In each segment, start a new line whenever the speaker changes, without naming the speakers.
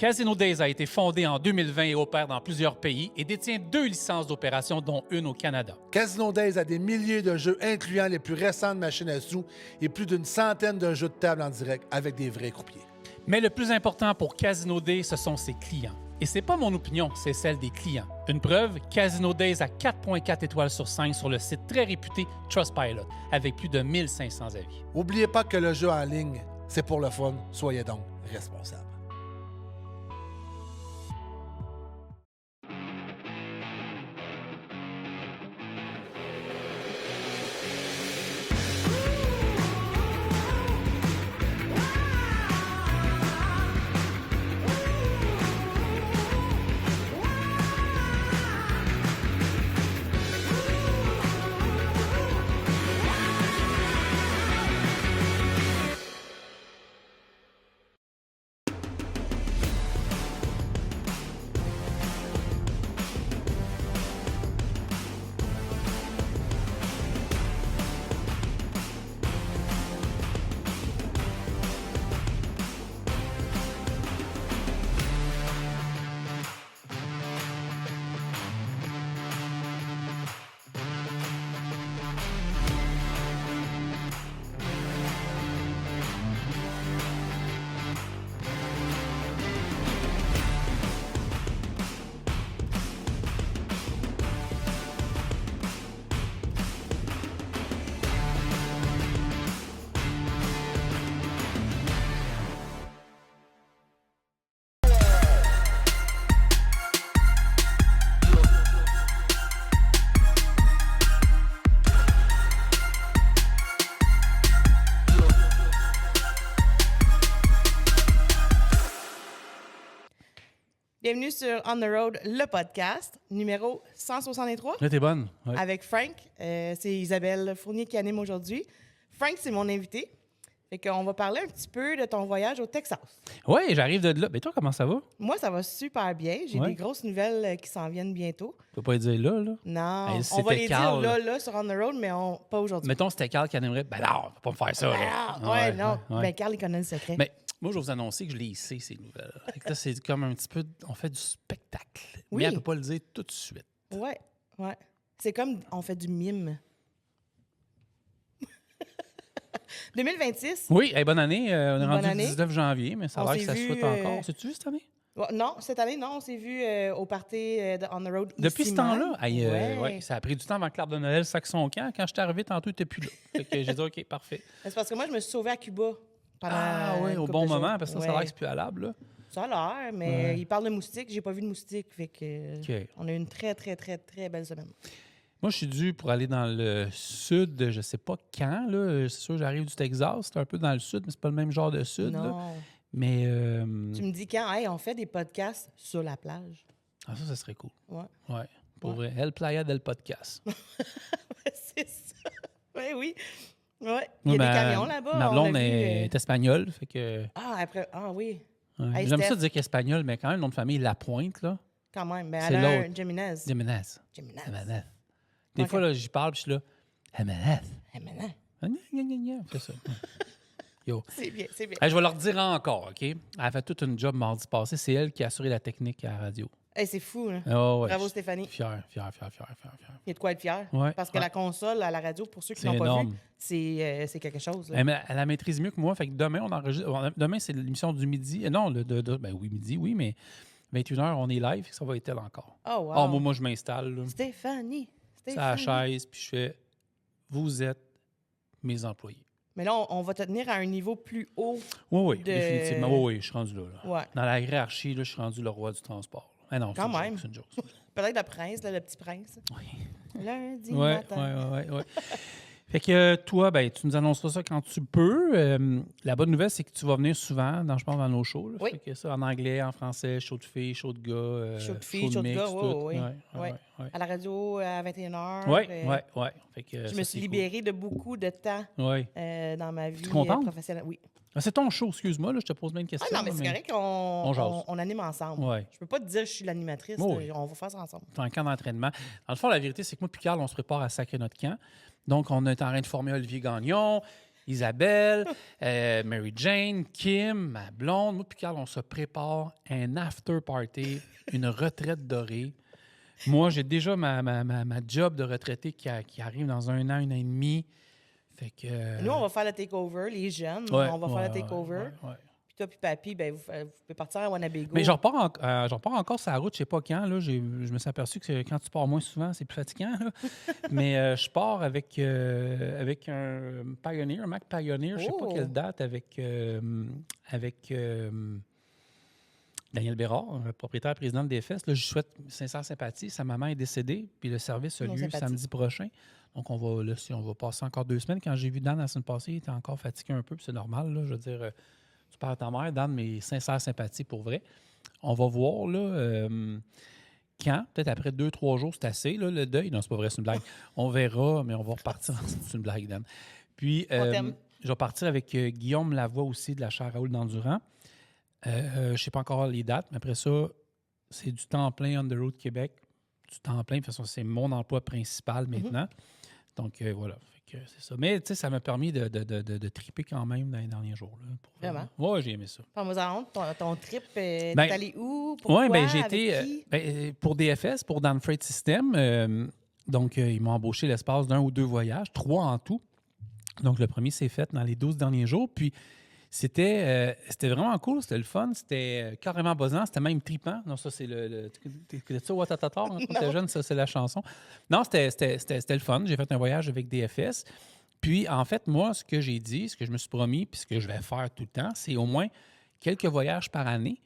Casino Days a été fondé en 2020 et opère dans plusieurs pays et détient 2 licences d'opération, dont une au Canada.
Casino Days a des milliers de jeux, incluant les plus récentes machines à sous et plus d'une centaine de jeux de table en direct avec des vrais croupiers.
Mais le plus important pour Casino Days, ce sont ses clients. Et c'est pas mon opinion, c'est celle des clients. Une preuve, Casino Days a 4.4 étoiles sur 5 sur le site très réputé Trustpilot, avec plus de 1500 avis.
N'oubliez pas que le jeu en ligne, c'est pour le fun. Soyez donc responsables.
Bienvenue sur On the Road, le podcast, numéro 163.
Là, t'es bonne. Ouais.
Avec Frank. C'est Isabelle Fournier qui anime aujourd'hui. Frank, c'est mon invité. Fait qu'on va parler un petit peu de ton voyage au Texas.
Oui, j'arrive de là. Mais toi, comment ça va?
Moi, ça va super bien. J'ai
Ouais.
des grosses nouvelles qui s'en viennent bientôt.
Tu peux pas le dire là.
Non,
Hey,
on
c'était
va les
Carl.
dire là, sur On the Road, mais pas aujourd'hui.
Mettons, c'était Carl qui en aimerait. Ben non, faut pas me faire ça. là.
Ah, ouais, non.
ouais.
Ben, Carl, il connaît le secret.
Mais moi, je vais vous annoncer que je l'ai hissé, ces nouvelles. Fait que là, c'est comme un petit peu. On fait du spectacle.
Oui.
Mais elle peut pas le dire tout de suite.
Ouais. C'est comme on fait du mime. 2026.
Oui, hey, bonne année. On est
Bonne
rendu
année.
le 19 janvier, mais ça a
On
l'air que
s'est
ça
vu,
souhaite encore. C'est-tu vu cette année?
Non, cette année, non. On s'est vu au party de On the Road.
Depuis
ici
ce temps-là,
même.
hey,
Ouais.
ouais, ça a pris du temps avant que l'arbre de Noël saque son camp. Quand je suis arrivé tantôt, il n'était plus là. Fait que j'ai dit, OK, parfait.
C'est parce que moi, je me suis sauvée à Cuba pendant.
Ah oui,
une
au
couple
bon
de jours.
moment, parce que ça a l'air
Ouais.
que c'est plus halable. Là.
Ça a l'air, mais
Ouais.
il parle de moustiques. J'ai pas vu de moustiques. Fait que
OK.
on a eu une très, très, très, très belle semaine.
Moi, je suis dû pour aller dans le sud, je sais pas quand. Là. C'est sûr, j'arrive du Texas. C'est un peu dans le sud, mais c'est pas le même genre de sud. Là.
Non.
Mais
Tu me dis quand, hey, on fait des podcasts sur la plage.
ah, ça serait cool.
Ouais.
Ouais, pour
Ouais.
vrai. El Playa del Podcast.
C'est ça. Oui. Ouais. Il y a des camions là-bas.
Ma
on
blonde
a vu,
est espagnole, fait que...
Ah oui.
ouais.
Hey,
J'aime
Steph.
ça dire qu'espagnol, mais quand même, le nom de famille, Lapointe, là.
Quand même. Mais
C'est
elle a un
l'autre.
Jiménez.
Jiménez.
Jiménez.
Jiménez. Des
Ok.
fois, là, j'y parle, puis je suis là, Jiménez.
Jiménez.
C'est ça. Yo.
C'est bien, c'est bien.
Hey, je vais leur dire encore, OK? Elle a fait toute une job mardi passé. C'est elle qui a assuré la technique à la radio.
Hey, c'est fou, hein?
Ah ouais,
Bravo,
je-
Stéphanie.
Fier.
Il y a de quoi être fier.
Ouais,
Parce que
ouais.
la console à la radio, pour ceux qui
C'est
n'ont pas
énorme.
vu, c'est quelque chose. là.
Elle la maîtrise mieux que moi. Fait que demain, on enregistre. Demain, c'est l'émission du midi. Non, ben oui, midi, oui, mais 21h, on est live. Ça va être elle encore.
Oh, wow.
Ah, moi, je m'installe. là.
Stéphanie.
C'est à la chaise, puis je fais vous êtes mes employés.
Mais là, on va te tenir à un niveau plus haut.
Oui,
De-
définitivement. Oui, je suis rendu là.
Ouais.
Dans la hiérarchie, là, je suis rendu le roi du transport. Ah non,
Quand
c'est une
même.
joke, c'est une joke.
Peut-être le prince, là, le petit prince.
Oui.
Lundi
Ouais,
matin.
ouais. Fait que toi, ben, tu nous annonceras ça quand tu peux. La bonne nouvelle, c'est que tu vas venir souvent, je pense, dans nos shows. Là.
Oui.
Fait que ça, en anglais, en français, show de filles, show de gars.
Show de filles, show de
mix,
gars,
tout.
oui.
Ouais.
À la radio à 21h.
Ouais. Fait que,
Je
ça,
me
c'est
suis
cool.
libérée de beaucoup de temps
Ouais.
dans ma vie
contente?
professionnelle. Oui.
Ah, c'est ton show, excuse-moi, là, je te pose bien une
Ah
question.
non, mais c'est
là,
correct, on
jase.
anime ensemble.
Ouais.
Je peux pas te dire que je suis l'animatrice.
Oui.
là, on va faire ça ensemble.
C'est un camp d'entraînement. Dans le fond, la vérité, c'est que moi et Carl, on se prépare à sacrer notre camp. Donc, on est en train de former Olivier Gagnon. Isabelle, Mary Jane, Kim, ma blonde, moi puis Carl, on se prépare un after party, une retraite dorée. Moi, j'ai déjà ma job de retraité qui arrive dans 1 an et demi. Fait que...
Nous, on va faire le takeover, les jeunes.
Ouais,
On va faire le
ouais,
takeover.
ouais.
Puis toi, puis papy, ben, vous pouvez partir à Wanabago.
Mais j'en repars encore sur la route, je sais pas quand. Là, je me suis aperçu que quand tu pars moins souvent, c'est plus fatigant. Là. Mais je pars avec un Pioneer, un Mac Pioneer, je sais pas quelle date, avec Daniel Bérard, le propriétaire président de DFS. Là, je lui souhaite sincère sympathie. Sa maman est décédée, puis le service a lieu samedi prochain. Donc, on va passer encore 2 semaines. Quand j'ai vu Dan la semaine passée, il était encore fatigué un peu, puis c'est normal. Là, je veux dire, tu perds ta mère, Dan, mais sincère sympathie pour vrai. On va voir, là, quand, peut-être après 2-3 jours, c'est assez, là, le deuil. Non, c'est pas vrai, c'est une blague. On verra, mais on va repartir. C'est une blague, Dan. Puis, je vais partir avec Guillaume Lavoie aussi, de la chaire Raoul d'Endurant. Je ne sais pas encore les dates, mais après ça, c'est du temps plein on the road Québec. Du temps plein, de toute façon, c'est mon emploi principal maintenant. Donc, voilà. Fait que c'est ça. Mais, tu sais, ça m'a permis de triper quand même dans les derniers jours. Là,
vraiment?
Oui, j'ai aimé ça.
Parle-moi ton trip, t'es
Ben,
allé où? Pourquoi?
Oui, bien, j'ai
avec
été
qui?
pour DFS, pour Dan Freight System. Donc, ils m'ont embauché l'espace d'1 ou 2 voyages, 3 en tout. Donc, le premier s'est fait dans les 12 derniers jours. Puis, c'était vraiment cool, c'était le fun, c'était carrément buzzant, c'était même trippant. Non, ça, c'est tu connais ça, Ouattatatar, quand t'es jeune, ça, c'est la chanson. Non, c'était le fun. J'ai fait un voyage avec DFS. Puis, en fait, moi, ce que j'ai dit, ce que je me suis promis, puis ce que je vais faire tout le temps, c'est au moins quelques voyages par année,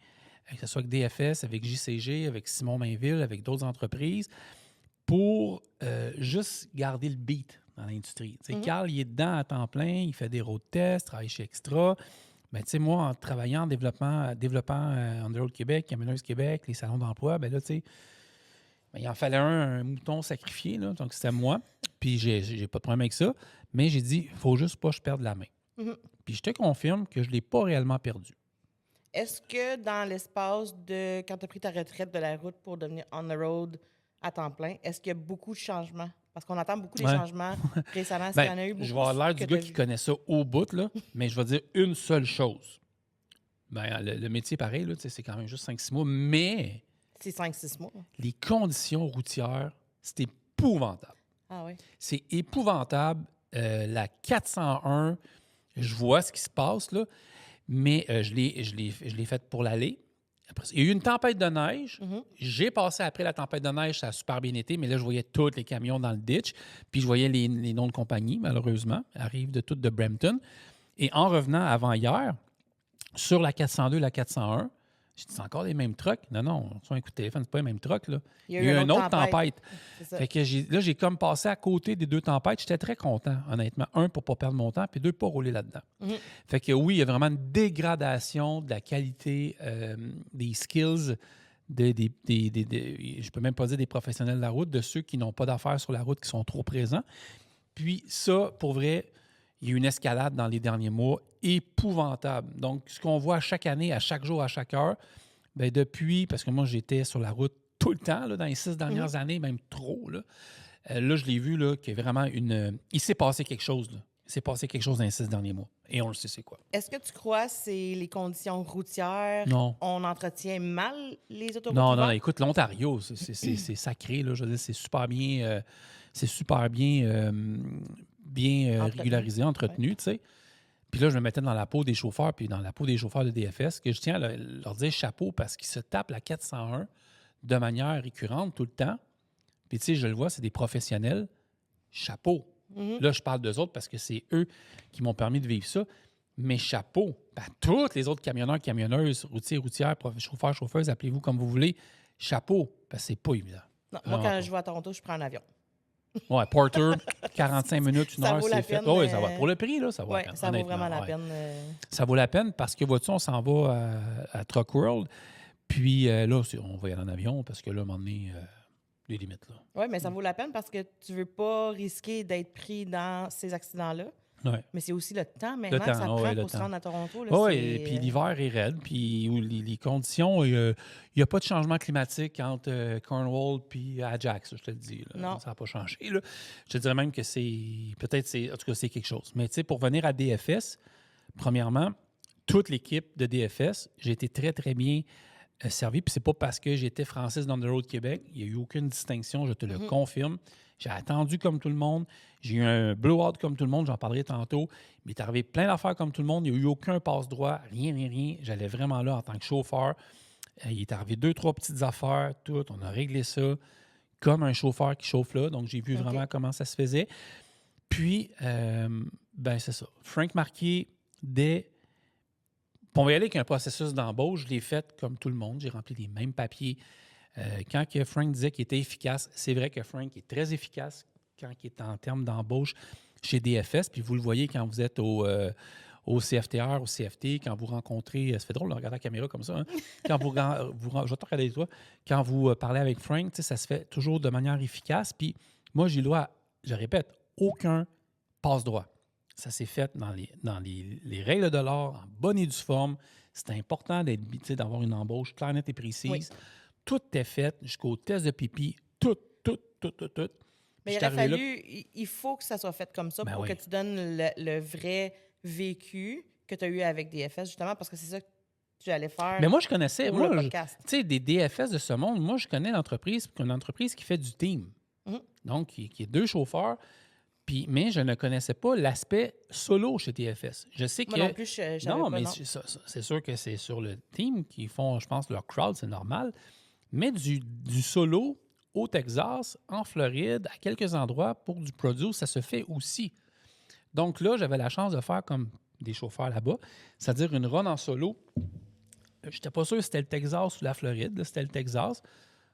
que ce soit avec DFS, avec JCG, avec Simon Mainville, avec d'autres entreprises, pour juste garder le beat dans l'industrie. Carl, il est dedans à temps plein, il fait des road tests, travaille chez Extra. Ben, moi, en travaillant, en développant On the Road Québec, Camionneuse Québec, les salons d'emploi, ben là, il en fallait un mouton sacrifié, là, donc c'était moi. Puis j'ai pas de problème avec ça, mais j'ai dit, il faut juste pas que je perde la main. Puis je te confirme que je l'ai pas réellement perdu.
Est-ce que dans l'espace de quand tu as pris ta retraite de la route pour devenir on the road à temps plein, est-ce qu'il y a beaucoup de changements? Parce qu'on entend beaucoup des changements récemment. Est-ce qu'il y en a eu beaucoup?
Je vais avoir l'air du gars qui connaît ça au bout, là, mais je vais dire une seule chose. Ben, le métier, pareil, là, c'est quand même juste 5-6 mois, mais...
C'est 5-6 mois.
Les conditions routières, c'est épouvantable.
Ah oui? C'est
épouvantable. La 401, je vois ce qui se passe, là, mais je l'ai faite pour l'aller. Après, il y a eu une tempête de neige. J'ai passé après la tempête de neige, ça a super bien été, mais là, je voyais tous les camions dans le ditch, puis je voyais les noms de compagnie, malheureusement, arrivent de toutes de Brampton. Et en revenant avant hier, sur la 402 la 401, j'ai dit, c'est encore les mêmes trucks? Non, sur un coup de téléphone, c'est pas les mêmes trucks, là. Il y a eu une autre tempête. Fait que j'ai comme passé à côté des 2 tempêtes. J'étais très content, honnêtement. 1, pour ne pas perdre mon temps, puis 2, pour pas rouler là-dedans. Fait que oui, il y a vraiment une dégradation de la qualité des skills, je peux même pas dire des professionnels de la route, de ceux qui n'ont pas d'affaires sur la route, qui sont trop présents. Puis ça, pour vrai, il y a eu une escalade dans les derniers mois épouvantable. Donc, ce qu'on voit chaque année, à chaque jour, à chaque heure, bien depuis, parce que moi, j'étais sur la route tout le temps, là, dans les 6 dernières années, même trop, là. Là, je l'ai vu, là, qu'il y a vraiment il s'est passé quelque chose, là. Il s'est passé quelque chose dans les 6 derniers mois. Et on le sait, c'est quoi.
Est-ce que tu crois que c'est les conditions routières?
Non.
On entretient mal les autoroutes?
Non, écoute, l'Ontario, c'est sacré, là. Je veux dire, c'est super bien... régularisé, entretenu, tu sais. Puis là, je me mettais dans la peau des chauffeurs, puis dans la peau des chauffeurs de DFS, que je tiens à leur dire chapeau parce qu'ils se tapent la 401 de manière récurrente tout le temps. Puis tu sais, je le vois, c'est des professionnels. Chapeau. Là, je parle d'eux autres parce que c'est eux qui m'ont permis de vivre ça. Mais chapeau. Ben, tous les autres camionneurs, camionneuses, routiers, routières, chauffeurs, chauffeuses, appelez-vous comme vous voulez. Chapeau. Parce que c'est pas évident.
Non, moi, quand je vais à Toronto, je prends un avion.
Oui, Porter, 45 minutes, 1 heure, c'est fait. Oui, ça va. Pour le prix, là, ça vaut la peine.
Ça vaut vraiment la peine.
Ça vaut la peine parce que, vois-tu, on s'en va à Truck World. Puis là, on va y aller en avion parce que là, à un moment donné, les limites, là.
Oui, mais ça vaut la peine parce que tu veux pas risquer d'être pris dans ces accidents-là.
Ouais.
Mais c'est aussi le temps maintenant
Le
que ça
temps,
prend
ouais, le
pour se
temps.
rendre à Toronto. Là,
Oui,
c'est,
et puis l'hiver est raide, puis les conditions, il n'y a pas de changement climatique entre Cornwall et Ajax, je te le dis. Là.
Non.
Ça n'a pas changé. Là. Je te dirais même que en tout cas, c'est quelque chose. Mais tu sais, pour venir à DFS, premièrement, toute l'équipe de DFS, j'ai été très, très bien servi. Puis c'est pas parce que j'étais Francis Down the Road Québec. Il n'y a eu aucune distinction, je te le confirme. J'ai attendu comme tout le monde. J'ai eu un blowout comme tout le monde, j'en parlerai tantôt. Il m'est arrivé plein d'affaires comme tout le monde. Il n'y a eu aucun passe-droit, rien. J'allais vraiment là en tant que chauffeur. Il est arrivé 2-3 petites affaires, tout. On a réglé ça comme un chauffeur qui chauffe là. Donc, j'ai vu vraiment comment ça se faisait. Puis, c'est ça. Frank Marquier, on va y aller avec un processus d'embauche. Je l'ai fait comme tout le monde. J'ai rempli les mêmes papiers. Quand que Frank disait qu'il était efficace, c'est vrai que Frank est très efficace quand il est en termes d'embauche chez DFS. Puis vous le voyez quand vous êtes au CFTR, au CFT, quand vous rencontrez... Ça fait drôle de regarder la caméra comme ça. Hein? Quand je vais te regarder toi. Quand vous parlez avec Frank, ça se fait toujours de manière efficace. Puis moi, j'ai le droit, je répète, aucun passe-droit. Ça s'est fait dans les règles de l'art, en bonne et due forme. C'est important d'avoir une embauche claire, nette et précise.
Oui.
Tout est fait jusqu'au test de pipi. Tout.
Mais il aurait fallu, il faut que ça soit fait comme ça pour que tu donnes le vrai vécu que tu as eu avec DFS, justement, parce que c'est ça que tu allais faire.
Mais moi, je connaissais,
pour le podcast.
Tu sais, des DFS de ce monde, moi, je connais l'entreprise, une entreprise qui fait du team. Donc, qui est 2 chauffeurs. Mais je ne connaissais pas l'aspect solo chez DFS. Je sais
Moi non plus, je savais
non,
pas,
mais
non.
c'est sûr que c'est sur le team qu'ils font, je pense, leur crowd, c'est normal. Mais du solo au Texas, en Floride, à quelques endroits, pour du produce, ça se fait aussi. Donc là, j'avais la chance de faire comme des chauffeurs là-bas, c'est-à-dire une run en solo. Je n'étais pas sûr si c'était le Texas ou la Floride. Là, c'était le Texas.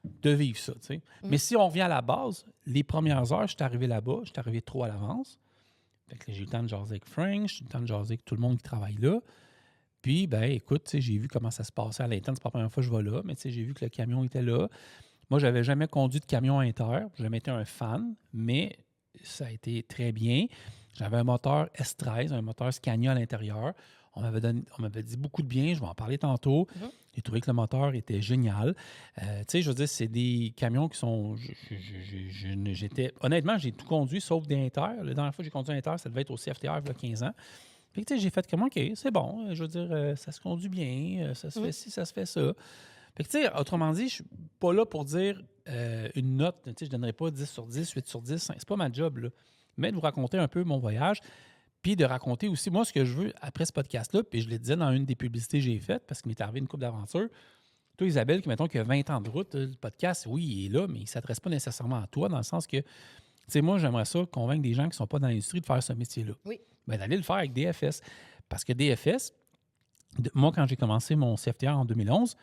De vivre ça, tu sais. Mais si on revient à la base, les premières heures, je suis arrivé là-bas, je suis arrivé trop à l'avance. Fait que j'ai eu le temps de jaser avec Frank, j'ai eu le temps de jaser avec tout le monde qui travaille là. Puis, écoute, j'ai vu comment ça se passait à l'interne. C'est pas la première fois que je vais là, mais j'ai vu que le camion était là. Moi, je n'avais jamais conduit de camion inter. J'ai jamais été un fan, mais ça a été très bien. J'avais un moteur S13, un moteur Scania à l'intérieur. On m'avait dit beaucoup de bien, je vais en parler tantôt. J'ai trouvé que le moteur était génial. Je veux dire, c'est des camions qui sont... Honnêtement, j'ai tout conduit, sauf des Inter. La dernière fois que j'ai conduit un Inter, ça devait être au CFTR il y a 15 ans. Puis, j'ai fait comme, OK, c'est bon. Je veux dire, ça se conduit bien, ça se fait ci, ça se fait ça. Fait que, autrement dit, je suis pas là pour dire une note. Je ne donnerai pas 10 sur 10, 8 sur 10. C'est pas ma job, là. Mais de vous raconter un peu mon voyage. Puis de raconter aussi, moi, ce que je veux après ce podcast-là, puis je le disais dans une des publicités que j'ai faites, parce qu'il m'est arrivé une couple d'aventures. Toi, Isabelle, mettons qu'il y a 20 ans de route, le podcast, oui, il est là, mais il ne s'adresse pas nécessairement à toi, dans le sens que, tu sais, moi, j'aimerais ça convaincre des gens qui ne sont pas dans l'industrie de faire ce métier-là.
Oui.
D'aller le faire avec DFS. Parce que DFS, moi, quand j'ai commencé mon CFTR en 2011,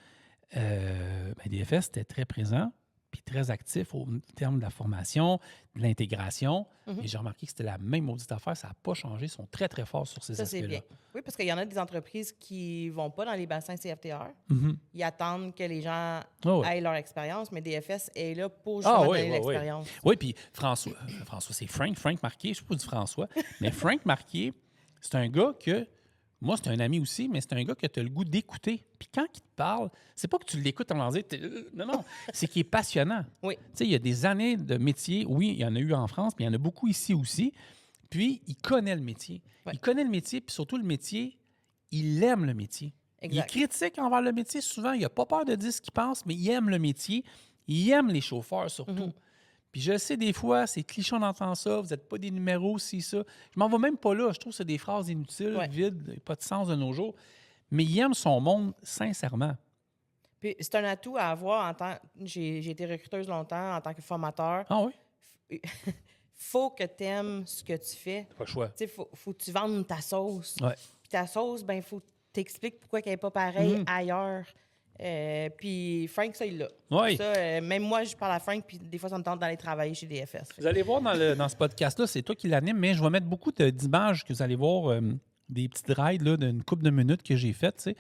DFS était très présent, puis très actif au terme de la formation, de l'intégration. Et j'ai remarqué que c'était la même maudite affaire. Ça n'a pas changé. Ils sont très, très forts sur ces aspects-là.
Ça, c'est bien. Oui, parce qu'il y en a des entreprises qui ne vont pas dans les bassins CFTR. Ils attendent que les gens aient leur expérience, mais DFS est là pour justement donner l'expérience.
Oui, puis François, c'est Frank Marquier. Je ne sais pas du François, mais Frank Marquier, c'est un gars que... Moi, c'est un ami aussi, mais c'est un gars que tu as le goût d'écouter. Puis quand il te parle, c'est pas que tu l'écoutes en disant non, c'est qu'il est passionnant.
Oui.
Tu sais, il y a des années de métier. Oui, il y en a eu en France, mais il y en a beaucoup ici aussi. Puis, il connaît le métier.
Oui.
Il connaît le métier, puis surtout le métier, il aime le métier.
Exact.
Il est critique envers le métier souvent. Il n'a pas peur de dire ce qu'il pense, mais il aime le métier. Il aime les chauffeurs surtout. Puis je sais, des fois, c'est cliché d'entendre ça, vous n'êtes pas des numéros, si ça. Je m'en vais même pas là. Je trouve que c'est des phrases inutiles, vides, pas de sens de nos jours. Mais il aime son monde sincèrement.
Puis c'est un atout à avoir en tant... J'ai été recruteuse longtemps en tant que formateur.
Ah oui?
Faut que tu aimes ce que tu fais.
Pas le choix.
Tu sais, faut que tu vendes ta sauce.
Ouais.
Puis ta sauce, il faut que tu expliques pourquoi elle n'est pas pareille ailleurs. Puis Frank, ça, il l'a.
Oui.
Ça, même moi, je parle à Frank, puis des fois, ça me tente d'aller travailler chez DFS.
Vous allez voir dans ce podcast-là, c'est toi qui l'anime, mais je vais mettre beaucoup d'images que vous allez voir, des petites rides là, d'une couple de minutes que j'ai faites, tu sais.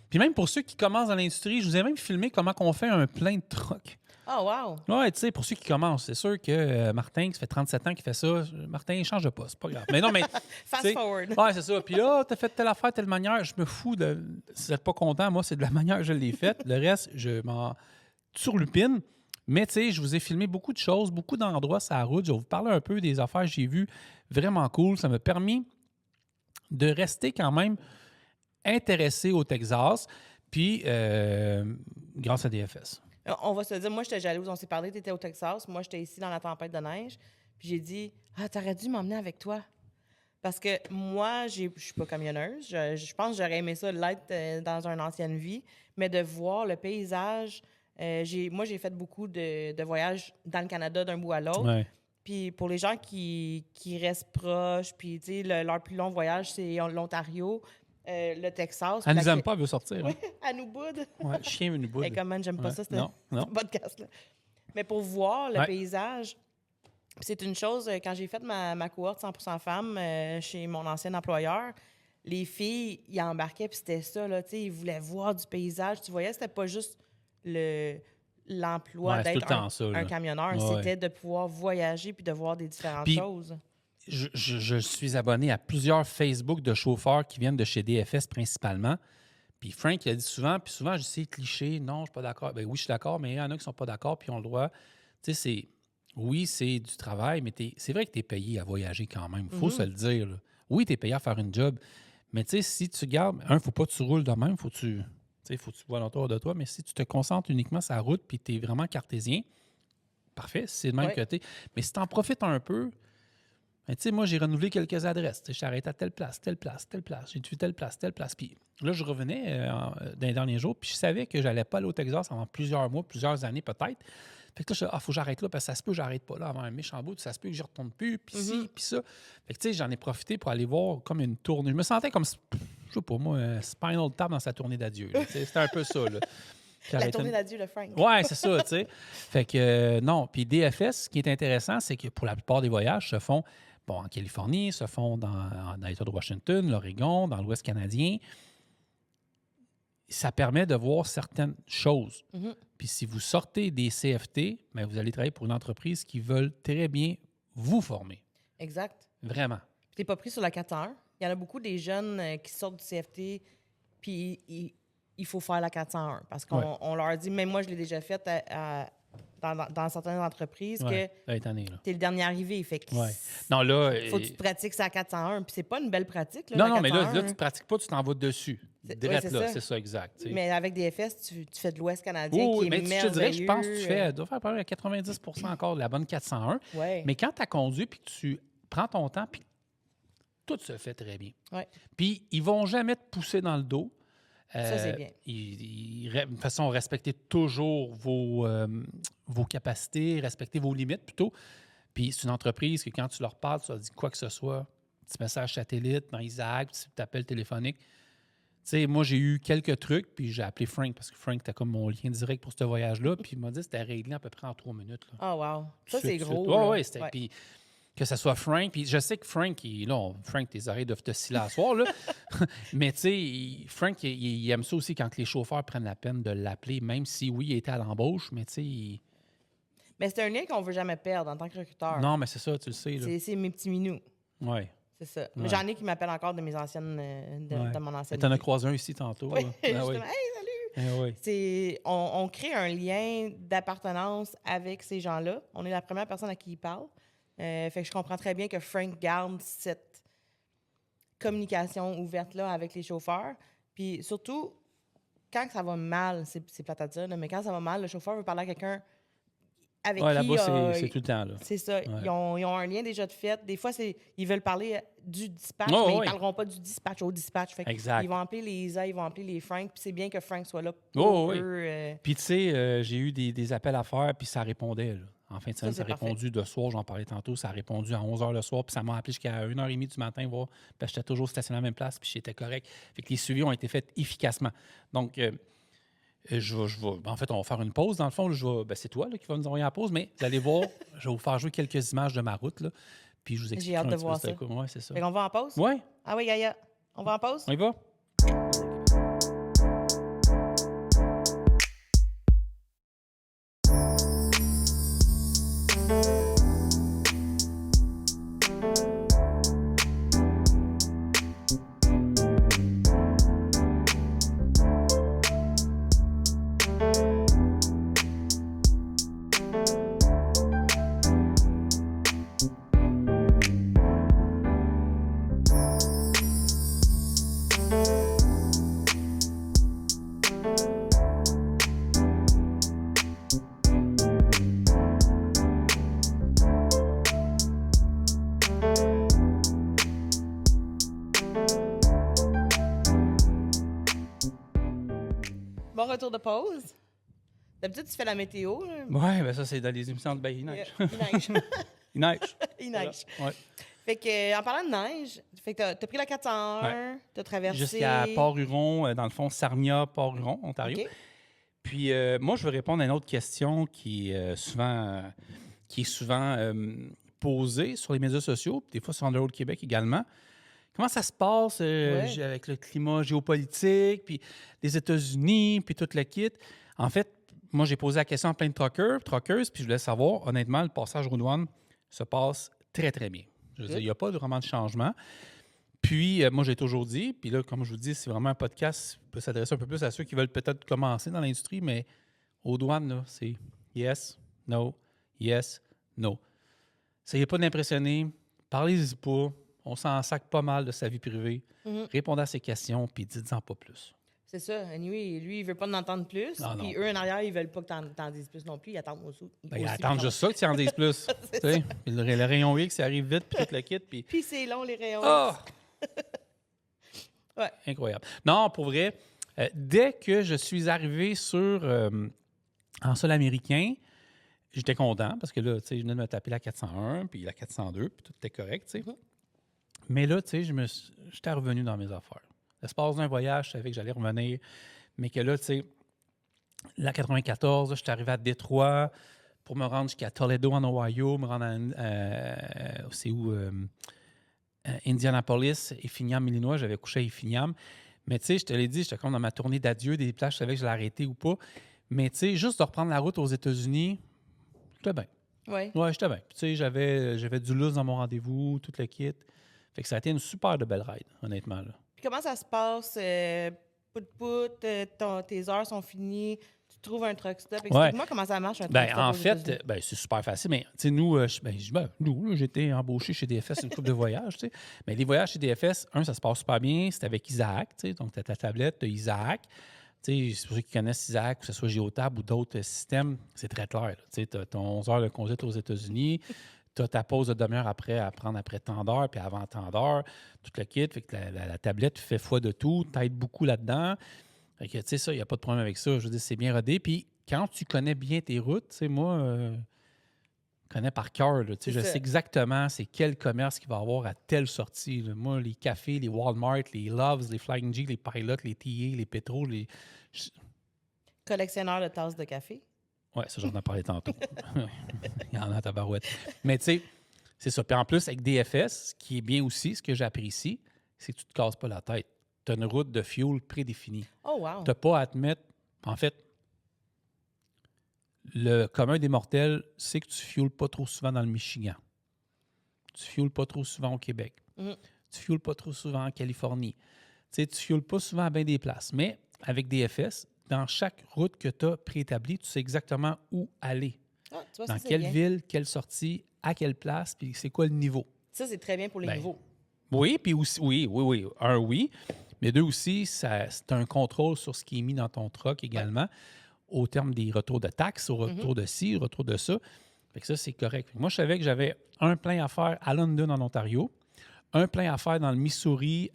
Puis même pour ceux qui commencent dans l'industrie, je vous ai même filmé comment on fait un plein de trucks.
Oh, wow!
Oui, tu sais, pour ceux qui commencent, c'est sûr que Martin, ça fait 37 ans qu'il fait ça. Martin, change de poste, c'est pas grave. Mais non, mais.
Fast forward.
Oui, c'est ça. Puis là, t'as fait telle affaire, telle manière. Je me fous de. Si vous n'êtes pas content, moi, c'est de la manière que je l'ai faite. Le reste, je m'en surlupine. Mais tu sais, je vous ai filmé beaucoup de choses, beaucoup d'endroits sur la route. Je vais vous parler un peu des affaires que j'ai vues vraiment cool. Ça m'a permis de rester quand même intéressé au Texas. Puis, grâce à DFS.
On va se dire, moi, j'étais jalouse. On s'est parlé, tu étais au Texas. Moi, j'étais ici dans la tempête de neige. Puis j'ai dit, t'aurais dû m'emmener avec toi. Parce que moi, je suis pas camionneuse. Je pense que j'aurais aimé ça l'être dans une ancienne vie. Mais de voir le paysage, j'ai fait beaucoup de voyages dans le Canada d'un bout à l'autre.
Ouais.
Puis pour les gens qui restent proches, puis tu sais, leur plus long voyage, c'est l'Ontario, le Texas.
Elle nous aime pas, elle veut sortir.
Oui, elle nous boude.
Ouais, chien veut nous boude.
Et comme man, j'aime pas ça,
Non.
ce podcast-là. Mais pour voir le
Ouais.
paysage, c'est une chose, quand j'ai fait ma cohorte 100% femmes chez mon ancien employeur, les filles, ils embarquaient, puis c'était ça, là, tu sais, ils voulaient voir du paysage. Tu voyais, c'était pas juste l'emploi
Ouais, c'est tout
d'être
le temps ça, là.
un camionneur,
Ouais.
c'était de pouvoir voyager puis de voir des différentes
Puis,
choses.
Je suis abonné à plusieurs Facebook de chauffeurs qui viennent de chez DFS principalement. Puis Frank, il a dit souvent, puis souvent, je dis c'est cliché, non, je suis pas d'accord. Ben oui, je suis d'accord, mais il y en a qui sont pas d'accord, puis ils ont le droit. Tu sais, oui, c'est du travail, mais c'est vrai que tu es payé à voyager quand même. Il faut se le dire, là. Oui, tu es payé à faire une job, mais tu sais, si tu gardes, faut pas que tu roules de même, faut que tu vois l'entour de toi, mais si tu te concentres uniquement sur la route, puis tu es vraiment cartésien, parfait, c'est le même
Ouais.
que tu es. Mais si tu en profites un peu, ben, tu sais, moi, j'ai renouvelé quelques adresses. Je suis arrêté à telle place, telle place, telle place. J'ai vu telle place, telle place. Puis là, je revenais dans les derniers jours, puis je savais que j'allais pas aller au Texas pendant plusieurs mois, plusieurs années peut-être. Fait que là, je dis, faut que j'arrête là, parce que ça se peut que j'arrête pas là avant un méchant bout, ça se peut que j'y retourne plus, puis ci, puis ça. Fait que tu sais, j'en ai profité pour aller voir comme une tournée. Je me sentais comme, je sais pas, moi, Spinal Tap dans sa tournée d'adieu. C'était un peu ça, là.
La tournée d'adieu de Frank.
Ouais, c'est ça, tu sais. Fait que non. Puis DFS, ce qui est intéressant, c'est que pour la plupart des voyages se font en Californie, se font dans l'État de Washington, l'Oregon, dans l'Ouest canadien. Ça permet de voir certaines choses. Puis si vous sortez des CFT, bien, vous allez travailler pour une entreprise qui veut très bien vous former.
Exact.
Vraiment.
Puis t'es pas pris sur la 401. Il y en a beaucoup des jeunes qui sortent du CFT, puis il faut faire la 401. Parce qu'on leur dit, même moi, je l'ai déjà fait dans certaines entreprises, que t'es le dernier arrivé. Fait que
non, là,
faut que tu te pratiques ça à 401. Puis c'est pas une belle pratique. Là,
non,
la
mais
401,
là, tu ne pratiques pas, tu t'en vas dessus. Direct là, c'est ça, exact. T'sais.
Mais avec DFS, tu fais de l'Ouest canadien qui est
mais
merveilleux.
je te dirais que je pense que tu dois faire à 90 encore de la bonne 401.
Ouais.
Mais quand tu as conduit puis que tu prends ton temps, puis tout se fait très bien.
Ouais.
Puis ils vont jamais te pousser dans le dos.
Ça, c'est bien.
De toute façon, respectez toujours vos capacités, respectez vos limites plutôt. Puis c'est une entreprise que quand tu leur parles, tu leur dis quoi que ce soit, petit message satellite, dans Isaac, petit appel téléphonique. Tu sais, moi, j'ai eu quelques trucs, puis j'ai appelé Frank, parce que Frank était comme mon lien direct pour ce voyage-là, puis il m'a dit que c'était réglé à peu près en 3 minutes.
Oh, wow. Ça, c'est gros.
Oui, c'était... Puis que ce soit Frank, puis je sais que Frank, Frank, tes oreilles doivent te sciller à soir, là. Mais tu sais, Frank, il aime ça aussi quand les chauffeurs prennent la peine de l'appeler, même si, oui, il était à l'embauche, mais tu sais...
Mais c'est un lien qu'on ne veut jamais perdre en tant que recruteur.
Non, mais c'est ça, tu le sais. Là.
C'est mes petits minous.
Oui.
C'est ça. Mais j'en ai qui m'appellent encore de mes anciennes... de mon ancienne
Tu en as
vie.
croisé un ici tantôt.
Oui,
là.
justement. Hey, salut! On crée un lien d'appartenance avec ces gens-là. On est la première personne à qui ils parlent. Fait que je comprends très bien que Frank garde cette communication ouverte-là avec les chauffeurs. Puis surtout, quand ça va mal, c'est plate à dire, là, mais quand ça va mal, le chauffeur veut parler à quelqu'un avec qui...
là-bas, c'est tout le temps. Là.
C'est ça.
Ouais.
Ils ont un lien déjà de fait. Des fois, ils veulent parler du dispatch, mais ils ne parleront pas du dispatch au dispatch. Fait
exact.
Ils vont appeler les Isa, ils vont appeler les Frank. Puis c'est bien que Frank soit là pour eux.
Puis tu sais, j'ai eu des appels à faire, puis ça répondait. Là. En fin de semaine, ça a répondu de soir, j'en parlais tantôt, ça a répondu à 11h le soir, puis ça m'a appelé jusqu'à 1h30 du matin, voir, parce que j'étais toujours stationné à la même place, puis j'étais correct. Fait que les suivis ont été faits efficacement. Donc, en fait, on va faire une pause. Dans le fond, c'est toi là, qui vas nous envoyer la pause, mais vous allez voir, je vais vous faire jouer quelques images de ma route, là, puis je vous explique.
J'ai hâte de voir ça.
Ouais, c'est ça.
Fait qu'on va en pause?
Oui.
Ah oui, Gaïa. On va en pause?
On y va?
retour de pause. D'habitude, tu fais la météo. Là.
Ouais, ben ça, c'est dans les émissions de il neige.
Il neige.
Il neige.
Il neige.
Ouais.
Fait que, en parlant de neige, fait que t'as pris la 401, t'as traversé...
Jusqu'à Port-Huron, dans le fond, Sarnia, Port-Huron, Ontario.
Okay.
Puis, moi, je veux répondre à une autre question qui est souvent posée sur les médias sociaux, puis des fois sur Underworld Québec également. Comment ça se passe avec le climat géopolitique, puis les États-Unis, puis tout le kit? En fait, moi, j'ai posé la question à plein de truckers, puis je voulais savoir, honnêtement, le passage aux douanes se passe très, très bien. Je veux dire, il n'y a pas vraiment de changement. Puis, moi, j'ai toujours dit, puis là, comme je vous dis, c'est vraiment un podcast qui peut s'adresser un peu plus à ceux qui veulent peut-être commencer dans l'industrie, mais aux douanes, là, c'est yes, no, yes, no. Essayez pas d'impressionner, parlez-y pas, on s'en sac pas mal de sa vie privée, répondez à ses questions, puis dites-en pas plus.
C'est ça. Anyway, lui, il veut pas en entendre plus. Puis eux, en arrière, ils veulent pas que t'en dises plus non plus. Ils attendent aussi.
Ils attendent juste ça que tu en dises plus. Le rayon X, ça arrive vite, puis tout le kit. Puis
c'est long, les rayons X.
Ouais. Incroyable. Non, pour vrai, dès que je suis arrivé en sol américain, j'étais content parce que là, tu sais, je venais de me taper la 401 puis la 402, puis tout était correct, tu sais. Mais là, tu sais, j'étais revenu dans mes affaires. L'espace d'un voyage, je savais que j'allais revenir, mais que là, tu sais, la 94, j'étais arrivé à Détroit pour me rendre jusqu'à Toledo, en Ohio, me rendre Indianapolis, Effingham, Illinois. J'avais couché à Effingham. Mais tu sais, je te l'ai dit, j'étais comme dans ma tournée d'adieu des plages, je savais que je l'ai arrêté ou pas. Mais tu sais, juste de reprendre la route aux États-Unis, j'étais bien.
Oui.
Ouais, j'étais bien. Tu sais, j'avais du lousse dans mon rendez-vous, tout le kit. Fait que ça a été une super de belle ride, honnêtement, là.
Puis comment ça se passe? Tes heures sont finies, tu trouves un truck stop. Explique-moi comment ça marche un truck stop.
En fait, c'est super facile. Mais tu sais, nous, j'étais embauché chez DFS une couple de voyages, tu sais. Mais les voyages chez DFS, ça se passe super bien. C'est avec Isaac, tu sais. Donc, tu as ta tablette, tu as Isaac. Tu sais, pour ceux qui connaissent Isaac, que ce soit Geotab ou d'autres systèmes, c'est très clair. Tu sais, tu as ton 11 heures de conduite aux États-Unis. Tu as ta pause de demi-heure après à prendre après tant d'heures, puis avant tant d'heures, tout le kit. Fait que la tablette fait foi de tout, t'aide beaucoup là-dedans. Fait que, tu sais, ça, il n'y a pas de problème avec ça. Je veux dire, c'est bien rodé. Puis quand tu connais bien tes routes, tu sais, moi, je connais par cœur. Tu sais, je sais exactement c'est quel commerce qu'il va y avoir à telle sortie. Là. Moi, les cafés, les Walmart, les Loves, les Flying G, les Pilot, les TA, les Petro,
Collectionneur de tasses de café?
Oui, ça, j'en ai parlé tantôt. Il y en a à tabarouette. Mais tu sais, c'est ça. Puis en plus, avec DFS, ce qui est bien aussi, ce que j'apprécie, c'est que tu ne te casses pas la tête. Tu as une route de fuel prédéfinie.
Oh, wow!
Tu n'as pas à te mettre... En fait, le commun des mortels, c'est que tu ne fuels pas trop souvent dans le Michigan. Tu ne fuels pas trop souvent au Québec. Tu ne fuels pas trop souvent en Californie. Tu sais, tu ne fuels pas souvent à bien des places. Mais avec DFS, dans chaque route que tu as préétablie, tu sais exactement où aller.
Ah, tu vois,
dans quelle ville, quelle sortie, à quelle place, puis c'est quoi le niveau.
Ça, c'est très bien pour les niveaux.
Oui, puis aussi, oui. Un, oui. Mais deux aussi, c'est un contrôle sur ce qui est mis dans ton truck également, au terme des retours de taxes, au retour de ci, au retour de ça. Fait que ça, c'est correct. Moi, je savais que j'avais un plein à faire à London, en Ontario, un plein à faire dans le Missouri,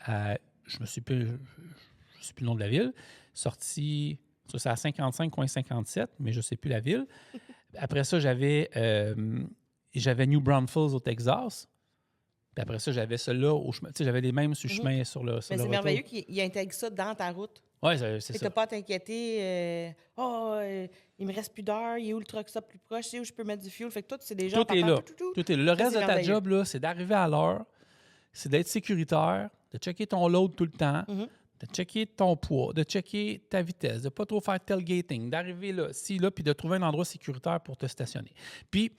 je ne sais plus le nom de la ville, sorti... Ça, c'est à 55, coin 57, mais je ne sais plus la ville. Après ça, j'avais New Braunfels au Texas. Puis après ça, j'avais celle-là au chemin. Tu sais, j'avais les mêmes sur le chemin sur le
Mais c'est merveilleux qu'il intègre ça dans ta route.
Oui, c'est ça.
Tu n'as pas à t'inquiéter. Il me reste plus d'heures. Il est où le truck stop plus proche? C'est où je peux mettre du fuel? Fait que toi, c'est déjà...
Tout est là. Tout est là. Le reste de ta job, là, c'est d'arriver à l'heure, c'est d'être sécuritaire, de checker ton load tout le temps, de checker ton poids, de checker ta vitesse, de ne pas trop faire tailgating, d'arriver là, puis de trouver un endroit sécuritaire pour te stationner. Puis,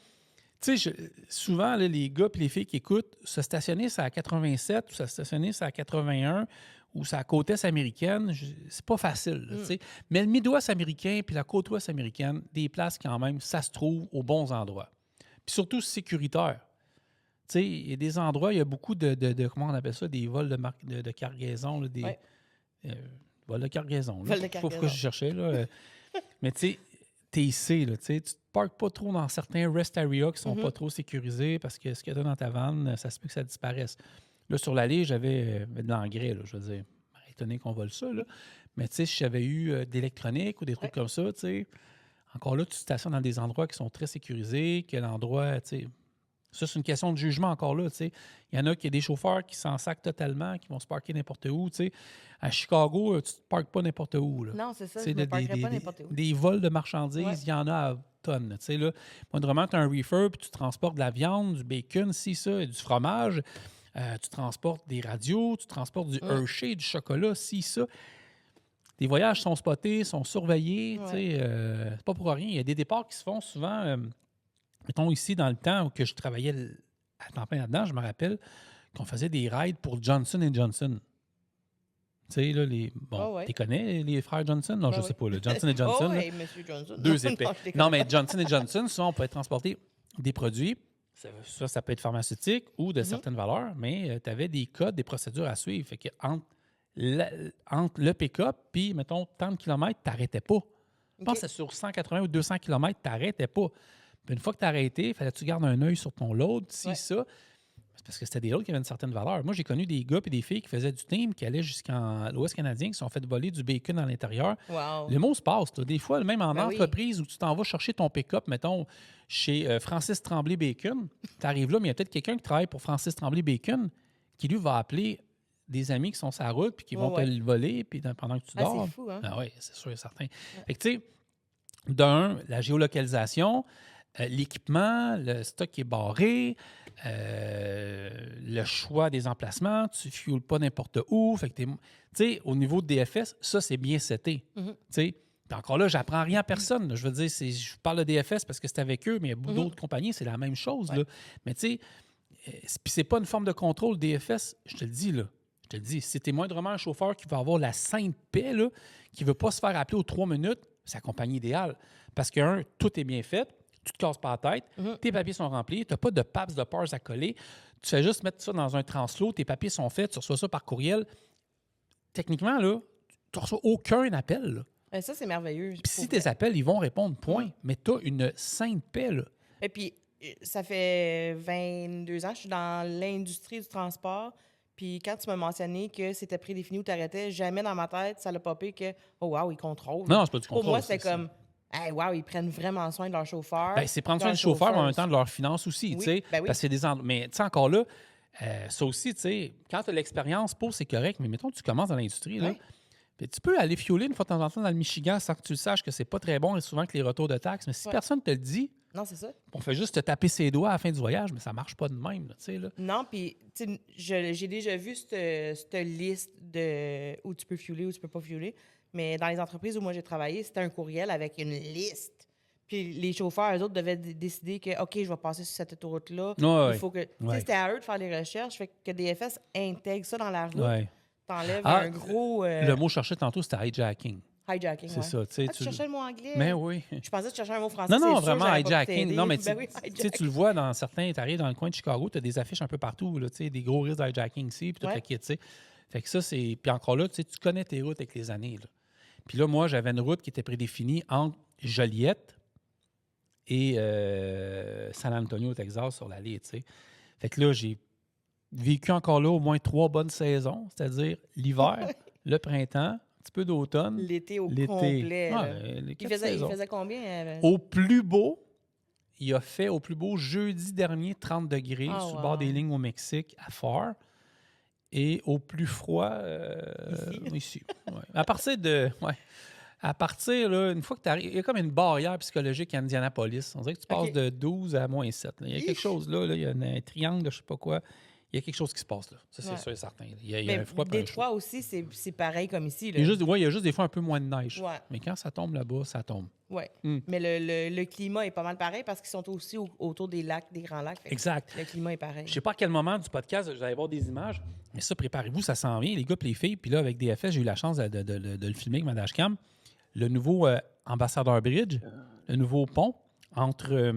tu sais, souvent, là, les gars et les filles qui écoutent, se stationner, c'est à 87 ou se stationner, c'est à 81 ou c'est à la côte est américaine, c'est pas facile. Tu sais. Mais le Midwest américain puis la côte ouest américaine, des places quand même, ça se trouve aux bons endroits. Puis surtout sécuritaire. Tu sais, il y a des endroits, il y a beaucoup de comment on appelle ça, des vols de cargaison, là, des... Vol de cargaison. Là. Je sais pas pourquoi je cherchais. Là. Mais tu sais, t'es ici. Là, tu te parques pas trop dans certains rest areas qui sont pas trop sécurisés parce que ce que tu as dans ta vanne, ça se peut que ça disparaisse. Là, sur l'allée, j'avais de l'engrais. Je veux dire, étonné qu'on vole ça. Là. Mais tu sais, si j'avais eu d'électronique ou des trucs comme ça, tu sais, encore là, tu stationnes dans des endroits qui sont très sécurisés, que l'endroit, tu sais... Ça, c'est une question de jugement encore là, tu sais. Il y en a qui ont des chauffeurs qui s'en sacent totalement, qui vont se parquer n'importe où, tu sais. À Chicago, tu ne te parques pas n'importe où, là.
Non, c'est ça, je ne me parquerais pas n'importe où.
Des vols de marchandises, il y en a à tonnes, tu sais, là. Moindrement, tu as un reefer, puis tu transportes de la viande, du bacon, ça, et du fromage. Tu transportes des radios, tu transportes du Hershey, du chocolat, ça. Les voyages sont spotés, sont surveillés, tu sais. C'est pas pour rien. Il y a des départs qui se font souvent... mettons ici, dans le temps où que je travaillais à temps plein là-dedans, je me rappelle qu'on faisait des rides pour Johnson & Johnson. Tu sais, là, tu connais, les frères Johnson? Non, je ne sais pas. Là, Johnson & Johnson.
Oui, Monsieur Johnson.
Deux épais. Non, mais Johnson & Johnson, souvent, on peut transporter des produits. Ça peut être pharmaceutique ou de certaines valeurs, mais tu avais des codes, des procédures à suivre. Fait que entre le pick-up puis, mettons, tant de kilomètres, tu n'arrêtais pas. Je pense que sur 180 ou 200 kilomètres, tu n'arrêtais pas. Puis une fois que tu as arrêté, il fallait que tu gardes un œil sur ton load, ça. C'est parce que c'était des loads qui avaient une certaine valeur. Moi, j'ai connu des gars et des filles qui faisaient du team, qui allaient jusqu'en l'Ouest canadien, qui se sont fait voler du bacon à l'intérieur.
Wow.
Le mot se passe. Des fois, même en entreprise où tu t'en vas chercher ton pick-up, mettons, chez Francis Tremblay Bacon, tu arrives là, mais il y a peut-être quelqu'un qui travaille pour Francis Tremblay Bacon qui, lui, va appeler des amis qui sont sur la route puis qui vont te le voler puis pendant que tu dors.
C'est fou, hein?
Ah oui, c'est sûr et certain. Fait que, tu sais, d'un, la géolocalisation... l'équipement, le stock qui est barré, le choix des emplacements, tu ne fuels pas n'importe où. Fait que tu sais, au niveau de DFS, ça, c'est bien seté. Tu sais, encore là, j'apprends rien à personne. Là. Je veux dire, je parle de DFS parce que c'est avec eux, mais il y a beaucoup d'autres compagnies, c'est la même chose. Là. Mais tu sais, puis c'est pas une forme de contrôle DFS, je te le dis, là. Je te le dis, si tu es moindrement un chauffeur qui va avoir la sainte paix, là, qui ne veut pas se faire appeler aux 3 minutes, c'est la compagnie idéale. Parce que, tout est bien fait. Tu te casses pas la tête, tes papiers sont remplis, tu n'as pas de PAPS de PARS à coller, tu fais juste mettre ça dans un translo, tes papiers sont faits, tu reçois ça par courriel. Techniquement, là, tu ne reçois aucun appel.
Ça, c'est merveilleux.
Puis si tes appels, ils vont répondre, point. Mais tu as une sainte paix. Là.
Et puis, ça fait 22 ans que je suis dans l'industrie du transport. Puis quand tu m'as mentionné que c'était prédéfini où tu arrêtais, jamais dans ma tête, ça l'a popé que, oh wow, ils contrôlent.
Non, c'est pas du contrôle.
Pour moi, c'était comme... Hey, wow, ils prennent vraiment soin de leur chauffeur.
Bien, c'est prendre soin du chauffeur, mais en même temps de leurs finances aussi.
Oui, ben oui.
Parce que c'est des mais tu sais, encore là, ça aussi, tu sais, quand tu as l'expérience pour, c'est correct, mais mettons que tu commences dans l'industrie, là, puis tu peux aller fioler une fois de temps en temps dans le Michigan sans que tu le saches que c'est pas très bon et souvent que les retours de taxes. Mais si personne ne te le dit,
non, c'est ça.
On fait juste te taper ses doigts à la fin du voyage, mais ça marche pas de même, tu sais, là.
Non, puis j'ai déjà vu cette liste de où tu peux fueler, où tu peux pas fueler. Mais dans les entreprises où moi j'ai travaillé, c'était un courriel avec une liste. Puis les chauffeurs, eux autres, devaient décider que, OK, je vais passer sur cette autoroute-là. Il faut que... C'était à eux de faire les recherches. Fait que DFS intègre ça dans la route. T'enlèves un gros...
Le mot cherché tantôt, c'était hijacking.
Hijacking,
c'est ça.
Tu cherchais le mot anglais?
Mais oui.
Je pensais que tu cherchais un mot français.
Non, vraiment, hijacking. Non, mais
hijacking.
Tu le vois dans certains... Tu arrives dans le coin de Chicago, tu as des affiches un peu partout, là, des gros risques d'hijacking ici, puis tout le kit, tu sais. Fait que ça, c'est... Puis encore là, tu connais tes routes avec les années, là. Puis là, moi, j'avais une route qui était prédéfinie entre Joliette et San Antonio, Texas, sur l'allée, tu sais. Fait que là, j'ai vécu encore là au moins 3 bonnes saisons, c'est-à-dire l'hiver, le printemps, un petit peu d'automne.
L'été au complet. Il faisait combien?
Au plus beau, il a fait au plus beau jeudi dernier 30 degrés sur le bord des lignes au Mexique, à Pharr. Et au plus froid, ici. Ouais. À partir de... Ouais. À partir, là, une fois que tu arrives, il y a comme une barrière psychologique à Indianapolis. On dirait que tu passes de 12 à moins 7. Là. Il y a quelque chose là, il y a un triangle, je ne sais pas quoi. Il y a quelque chose qui se passe là. Ça, c'est sûr et certain. Il y a un froid.
Détroit aussi, c'est pareil comme ici. Là.
Il y a juste des fois un peu moins de neige. Ouais. Mais quand ça tombe là-bas, ça tombe.
Oui. Mais le climat est pas mal pareil parce qu'ils sont aussi autour des lacs, des grands lacs.
Exact.
Le climat est pareil.
Je ne sais pas à quel moment du podcast vous allez voir des images, mais ça, préparez-vous, ça s'en vient, les gars et les filles. Puis là, avec DFS, j'ai eu la chance de le filmer avec ma dashcam. Le nouveau Ambassador Bridge, le nouveau pont entre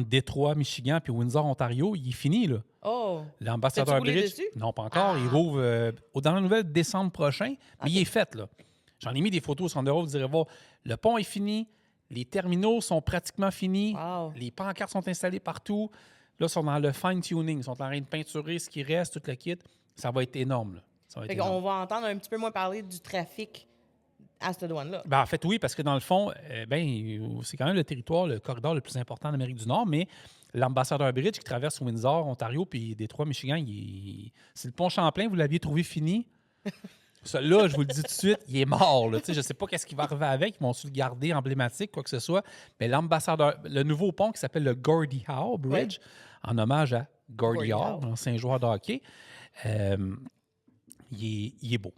Détroit, Michigan puis Windsor, Ontario, il est fini, là.
Oh!
L'Ambassador Bridge, non, pas encore. Il rouvre dans la nouvelle décembre prochain, mais il est fait, là. J'en ai mis des photos sur Underwood, vous direz voir. Le pont est fini, les terminaux sont pratiquement finis, les pancartes sont installées partout. Là, ils sont dans le fine-tuning, ils sont en train de peinturer ce qui reste, tout le kit. Ça va être énorme, là. Ça va être
Fait
énorme.
qu'on va entendre un petit peu moins parler du trafic à cette douane-là.
Ben, en fait, oui, parce que dans le fond, c'est quand même le territoire, le corridor le plus important d'Amérique du Nord, mais l'Ambassador Bridge qui traverse Windsor, Ontario, puis Détroit, Michigan, c'est le pont Champlain, vous l'aviez trouvé fini. Celui-là, je vous le dis tout de suite, il est mort. Là. Je ne sais pas qu'est-ce qui va arriver avec. Ils vont-tu le garder emblématique, quoi que ce soit. Mais le nouveau pont qui s'appelle le Gordie Howe Bridge, en hommage à Gordie Howe, ancien joueur de hockey, il est beau.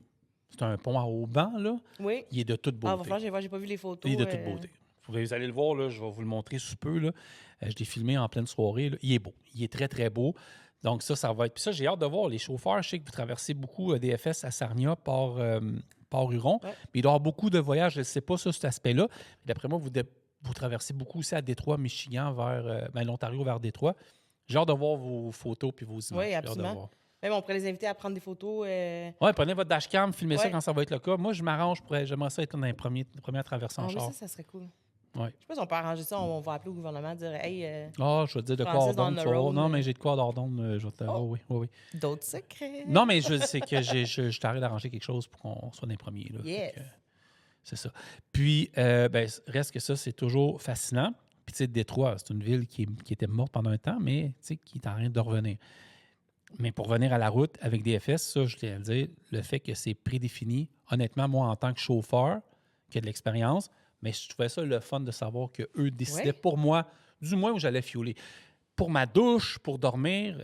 C'est un pont à haut banc, là.
Oui.
Il est de toute beauté.
Ah, va falloir, j'ai pas vu les photos.
Il est de toute beauté. Vous allez le voir, là, je vais vous le montrer sous peu. Là. Je l'ai filmé en pleine soirée. Là. Il est beau. Il est très, très beau. Donc, ça va être. Puis ça, j'ai hâte de voir. Les chauffeurs, je sais que vous traversez beaucoup DFS à Sarnia, Port-Huron. Ouais. Mais il doit y avoir beaucoup de voyages. Je ne sais pas sur cet aspect-là. D'après moi, vous traversez beaucoup aussi à Détroit, Michigan, vers l'Ontario, vers Détroit. J'ai hâte de voir vos photos puis vos images.
Oui, absolument. Même on pourrait les inviter à prendre des photos.
Oui, prenez votre dashcam, filmez ça quand ça va être le cas. Moi, je m'arrange. J'aimerais ça être dans les premières traversées en char.
Ça serait cool.
Ouais.
Je sais pas si on peut arranger ça. On va appeler au gouvernement et dire hey.
Je vais te dire de quoi ordonne. Non, mais j'ai de quoi ordonne. Je vais te... oui.
D'autres secrets.
Non, mais je sais que je t'arrête d'arranger quelque chose pour qu'on soit dans les premiers. Là.
Yes.
C'est ça. Puis, reste que ça, c'est toujours fascinant. Puis, tu sais, Détroit, c'est une ville qui était morte pendant un temps, mais qui est en train de revenir. Mais pour revenir à la route avec DFS, ça, je tiens à le dire, le fait que c'est prédéfini, honnêtement, moi, en tant que chauffeur, qui a de l'expérience, mais je trouvais ça le fun de savoir qu'eux décidaient pour moi, du moins où j'allais fioler. Pour ma douche, pour dormir,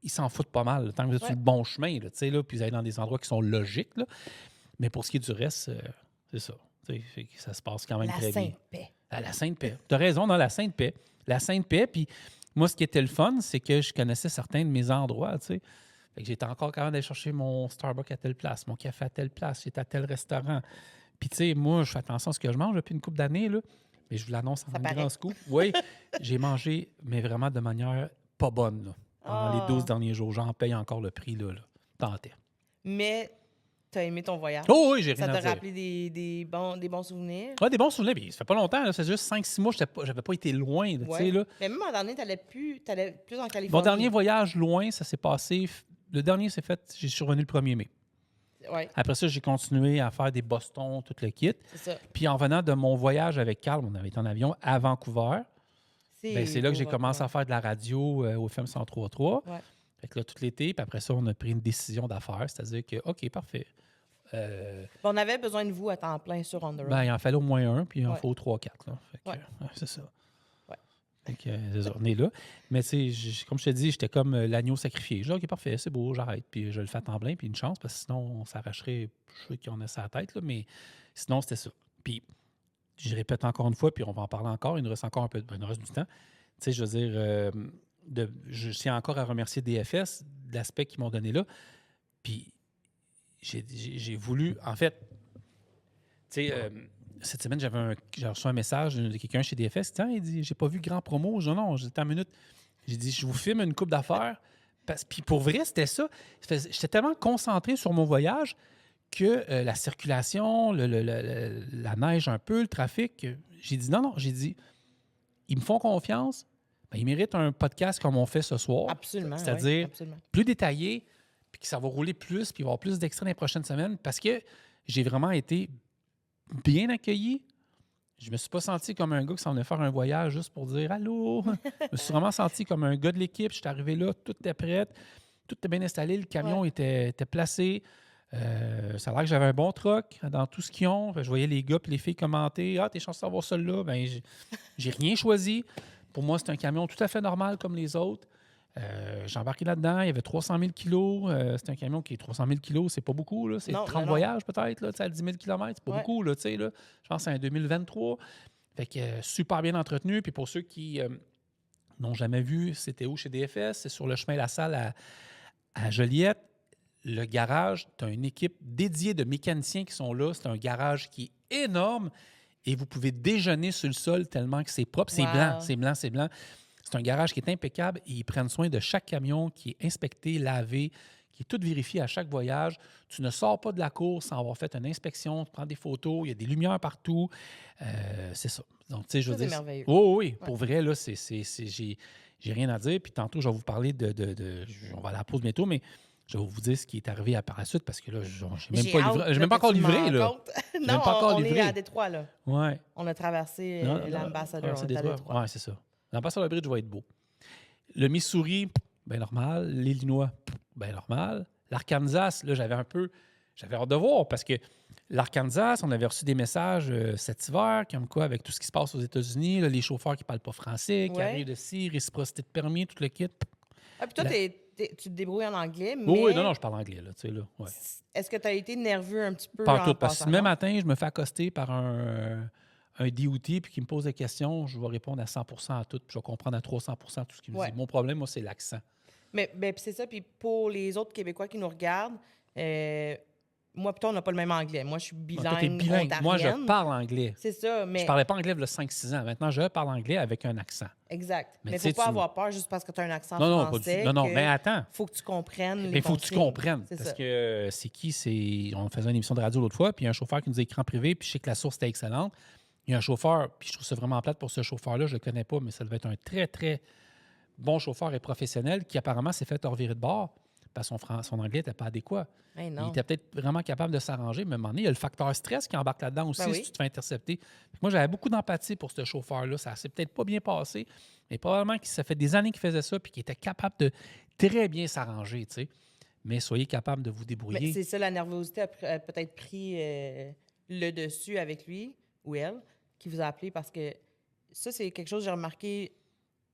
ils s'en foutent pas mal. Tant que vous êtes sur le bon chemin, là, puis vous allez dans des endroits qui sont logiques. Là. Mais pour ce qui est du reste, c'est ça. Ça se passe quand même très bien. La Sainte Paix. Tu as raison, dans la Sainte Paix. La Sainte Paix, puis moi, ce qui était le fun, c'est que je connaissais certains de mes endroits, tu sais. Fait que j'étais encore capable d'aller chercher mon Starbucks à telle place, mon café à telle place, j'étais à tel restaurant. Puis, tu sais, moi, je fais attention à ce que je mange depuis une couple d'années, là. Mais je vous l'annonce en un grand scoop. Oui, j'ai mangé, mais vraiment de manière pas bonne, là. Pendant les 12 derniers jours. J'en paye encore le prix, là. Tentez.
Mais tu as aimé ton voyage.
Oh oui, j'ai rien à dire.
Ça t'a rappelé des bons souvenirs?
Oui, des bons souvenirs. Puis, ça fait pas longtemps, là. Ça fait juste 5-6 mois, j'avais pas été loin, tu sais, là.
Mais même en dernier, t'allais plus en Californie.
Mon dernier voyage loin, ça s'est passé... Le dernier s'est fait, je suis revenu le 1er mai.
Ouais.
Après ça, j'ai continué à faire des Boston, tout le kit.
C'est ça.
Puis en venant de mon voyage avec Carl, on avait été en avion à Vancouver. C'est là que j'ai commencé à faire de la radio au FM 103.3.
Ouais.
Fait que là, tout l'été. Puis après ça, on a pris une décision d'affaires. C'est-à-dire que, OK, parfait.
On avait besoin de vous à temps plein sur On The Road.
Ben, il en fallait au moins un, puis il en faut 3-4. C'est ça. Donc, c'est ça, on est là. Mais tu sais, comme je te dis, j'étais comme l'agneau sacrifié. J'ai dit, OK, parfait, c'est beau, j'arrête. Puis je le fais à temps plein, puis une chance, parce que sinon, on s'arracherait, je sais qu'on a ça à la tête, là, mais sinon, c'était ça. Puis, je répète encore une fois, puis on va en parler encore, il nous reste encore il nous reste du temps. Tu sais, je veux dire, je tiens encore à remercier DFS de l'aspect qu'ils m'ont donné là. Puis, j'ai voulu, en fait, tu sais, cette semaine, j'ai reçu un message de quelqu'un chez DFS. Il dit, j'ai pas vu grand promo. Je dis, non, j'ai une minute. J'ai dit, je vous filme une coupe d'affaires. Puis pour vrai, c'était ça. J'étais tellement concentré sur mon voyage que la circulation, la neige un peu, le trafic, j'ai dit, non, j'ai dit, ils me font confiance. Ben, ils méritent un podcast comme on fait ce soir.
Absolument.
C'est-à-dire plus détaillé, puis que ça va rouler plus, puis il va y avoir plus d'extraits dans les prochaines semaines, parce que j'ai vraiment été bien accueilli. Je me suis pas senti comme un gars qui s'en venait faire un voyage juste pour dire « Allô! » Je me suis vraiment senti comme un gars de l'équipe. Je suis arrivé là, tout était prêt, tout était bien installé, le camion était placé. Ça a l'air que j'avais un bon truck dans tout ce qu'ils ont. Je voyais les gars et les filles commenter « Ah, t'es chanceux d'avoir celui-là. » Ben, j'ai rien choisi. Pour moi, c'est un camion tout à fait normal comme les autres. J'ai embarqué là-dedans, il y avait 300 000 kilos. C'est un camion qui est 300 000 kilos, c'est pas beaucoup. Là. C'est 30 voyages peut-être, là, à 10 000 km. C'est pas beaucoup, là, là. Je pense que c'est un 2023. Fait que super bien entretenu. Puis pour ceux qui n'ont jamais vu, c'était où chez DFS? C'est sur le chemin La Salle à Joliette. Le garage, tu as une équipe dédiée de mécaniciens qui sont là. C'est un garage qui est énorme et vous pouvez déjeuner sur le sol tellement que c'est propre. C'est blanc, c'est blanc, c'est blanc. C'est un garage qui est impeccable et ils prennent soin de chaque camion qui est inspecté, lavé, qui est tout vérifié à chaque voyage. Tu ne sors pas de la course sans avoir fait une inspection, tu prends des photos, il y a des lumières partout. C'est ça. Donc, tu sais, je veux dire.
C'est merveilleux.
Oui. Pour vrai, là, j'ai rien à dire. Puis tantôt, je vais vous parler on va à la pause bientôt, mais Je vais vous dire ce qui est arrivé par la suite parce que là, je n'ai
J'ai
même pas encore livré. Là.
Non,
pas encore
on
livré.
est à Détroit, là.
Ouais.
On a traversé l'Ambassador.
C'est Détroit. Oui, c'est ça. L'Ambassador Bridge va être beau. Le Missouri, bien normal. L'Illinois, bien normal. L'Arkansas, là, j'avais hâte de voir parce que l'Arkansas, on avait reçu des messages cet hiver, comme quoi, avec tout ce qui se passe aux États-Unis, là, les chauffeurs qui ne parlent pas français, qui arrivent de ci, réciprocité de permis, tout le kit.
Ah, puis toi, tu te débrouilles en anglais, mais...
Oui, non, je parle anglais, là, tu sais, là. Ouais.
Est-ce que tu as été nerveux un petit peu
Pas
en
tout, parce que
passant,
même matin, je me fais accoster par un DOT puis qui me pose des questions, je vais répondre à 100% à tout, puis je vais comprendre à 300% tout ce qu'il me dit. Mon problème, moi, c'est l'accent.
Mais c'est ça, puis pour les autres Québécois qui nous regardent, moi, plutôt, on n'a pas le même anglais. Moi, je suis bilingue, ontarienne.
Moi, je parle anglais.
C'est ça, mais...
Je parlais pas anglais il y a 5-6 ans. Maintenant, je parle anglais avec un accent.
Exact. Mais il ne faut pas avoir peur juste parce que tu as un accent français.
Non, mais attends.
Il faut que tu comprennes
il faut que tu comprennes. Parce que on faisait une émission de radio l'autre fois, puis il y a un chauffeur qui nous a écrit en privé, puis je sais que la source était excellente. Il y a un chauffeur, puis je trouve ça vraiment plate pour ce chauffeur-là, je ne le connais pas, mais ça devait être un très, très bon chauffeur et professionnel qui apparemment s'est fait revirer de bord parce que son anglais n'était pas adéquat. Il était peut-être vraiment capable de s'arranger, mais à un moment donné, il y a le facteur stress qui embarque là-dedans aussi si tu te fais intercepter. Moi, j'avais beaucoup d'empathie pour ce chauffeur-là. Ça ne s'est peut-être pas bien passé, mais probablement que ça fait des années qu'il faisait ça puis qu'il était capable de très bien s'arranger, tu sais. Mais soyez capable de vous débrouiller.
Mais c'est ça, la nervosité a peut-être pris le dessus avec lui ou elle qui vous a appelé parce que ça, c'est quelque chose que j'ai remarqué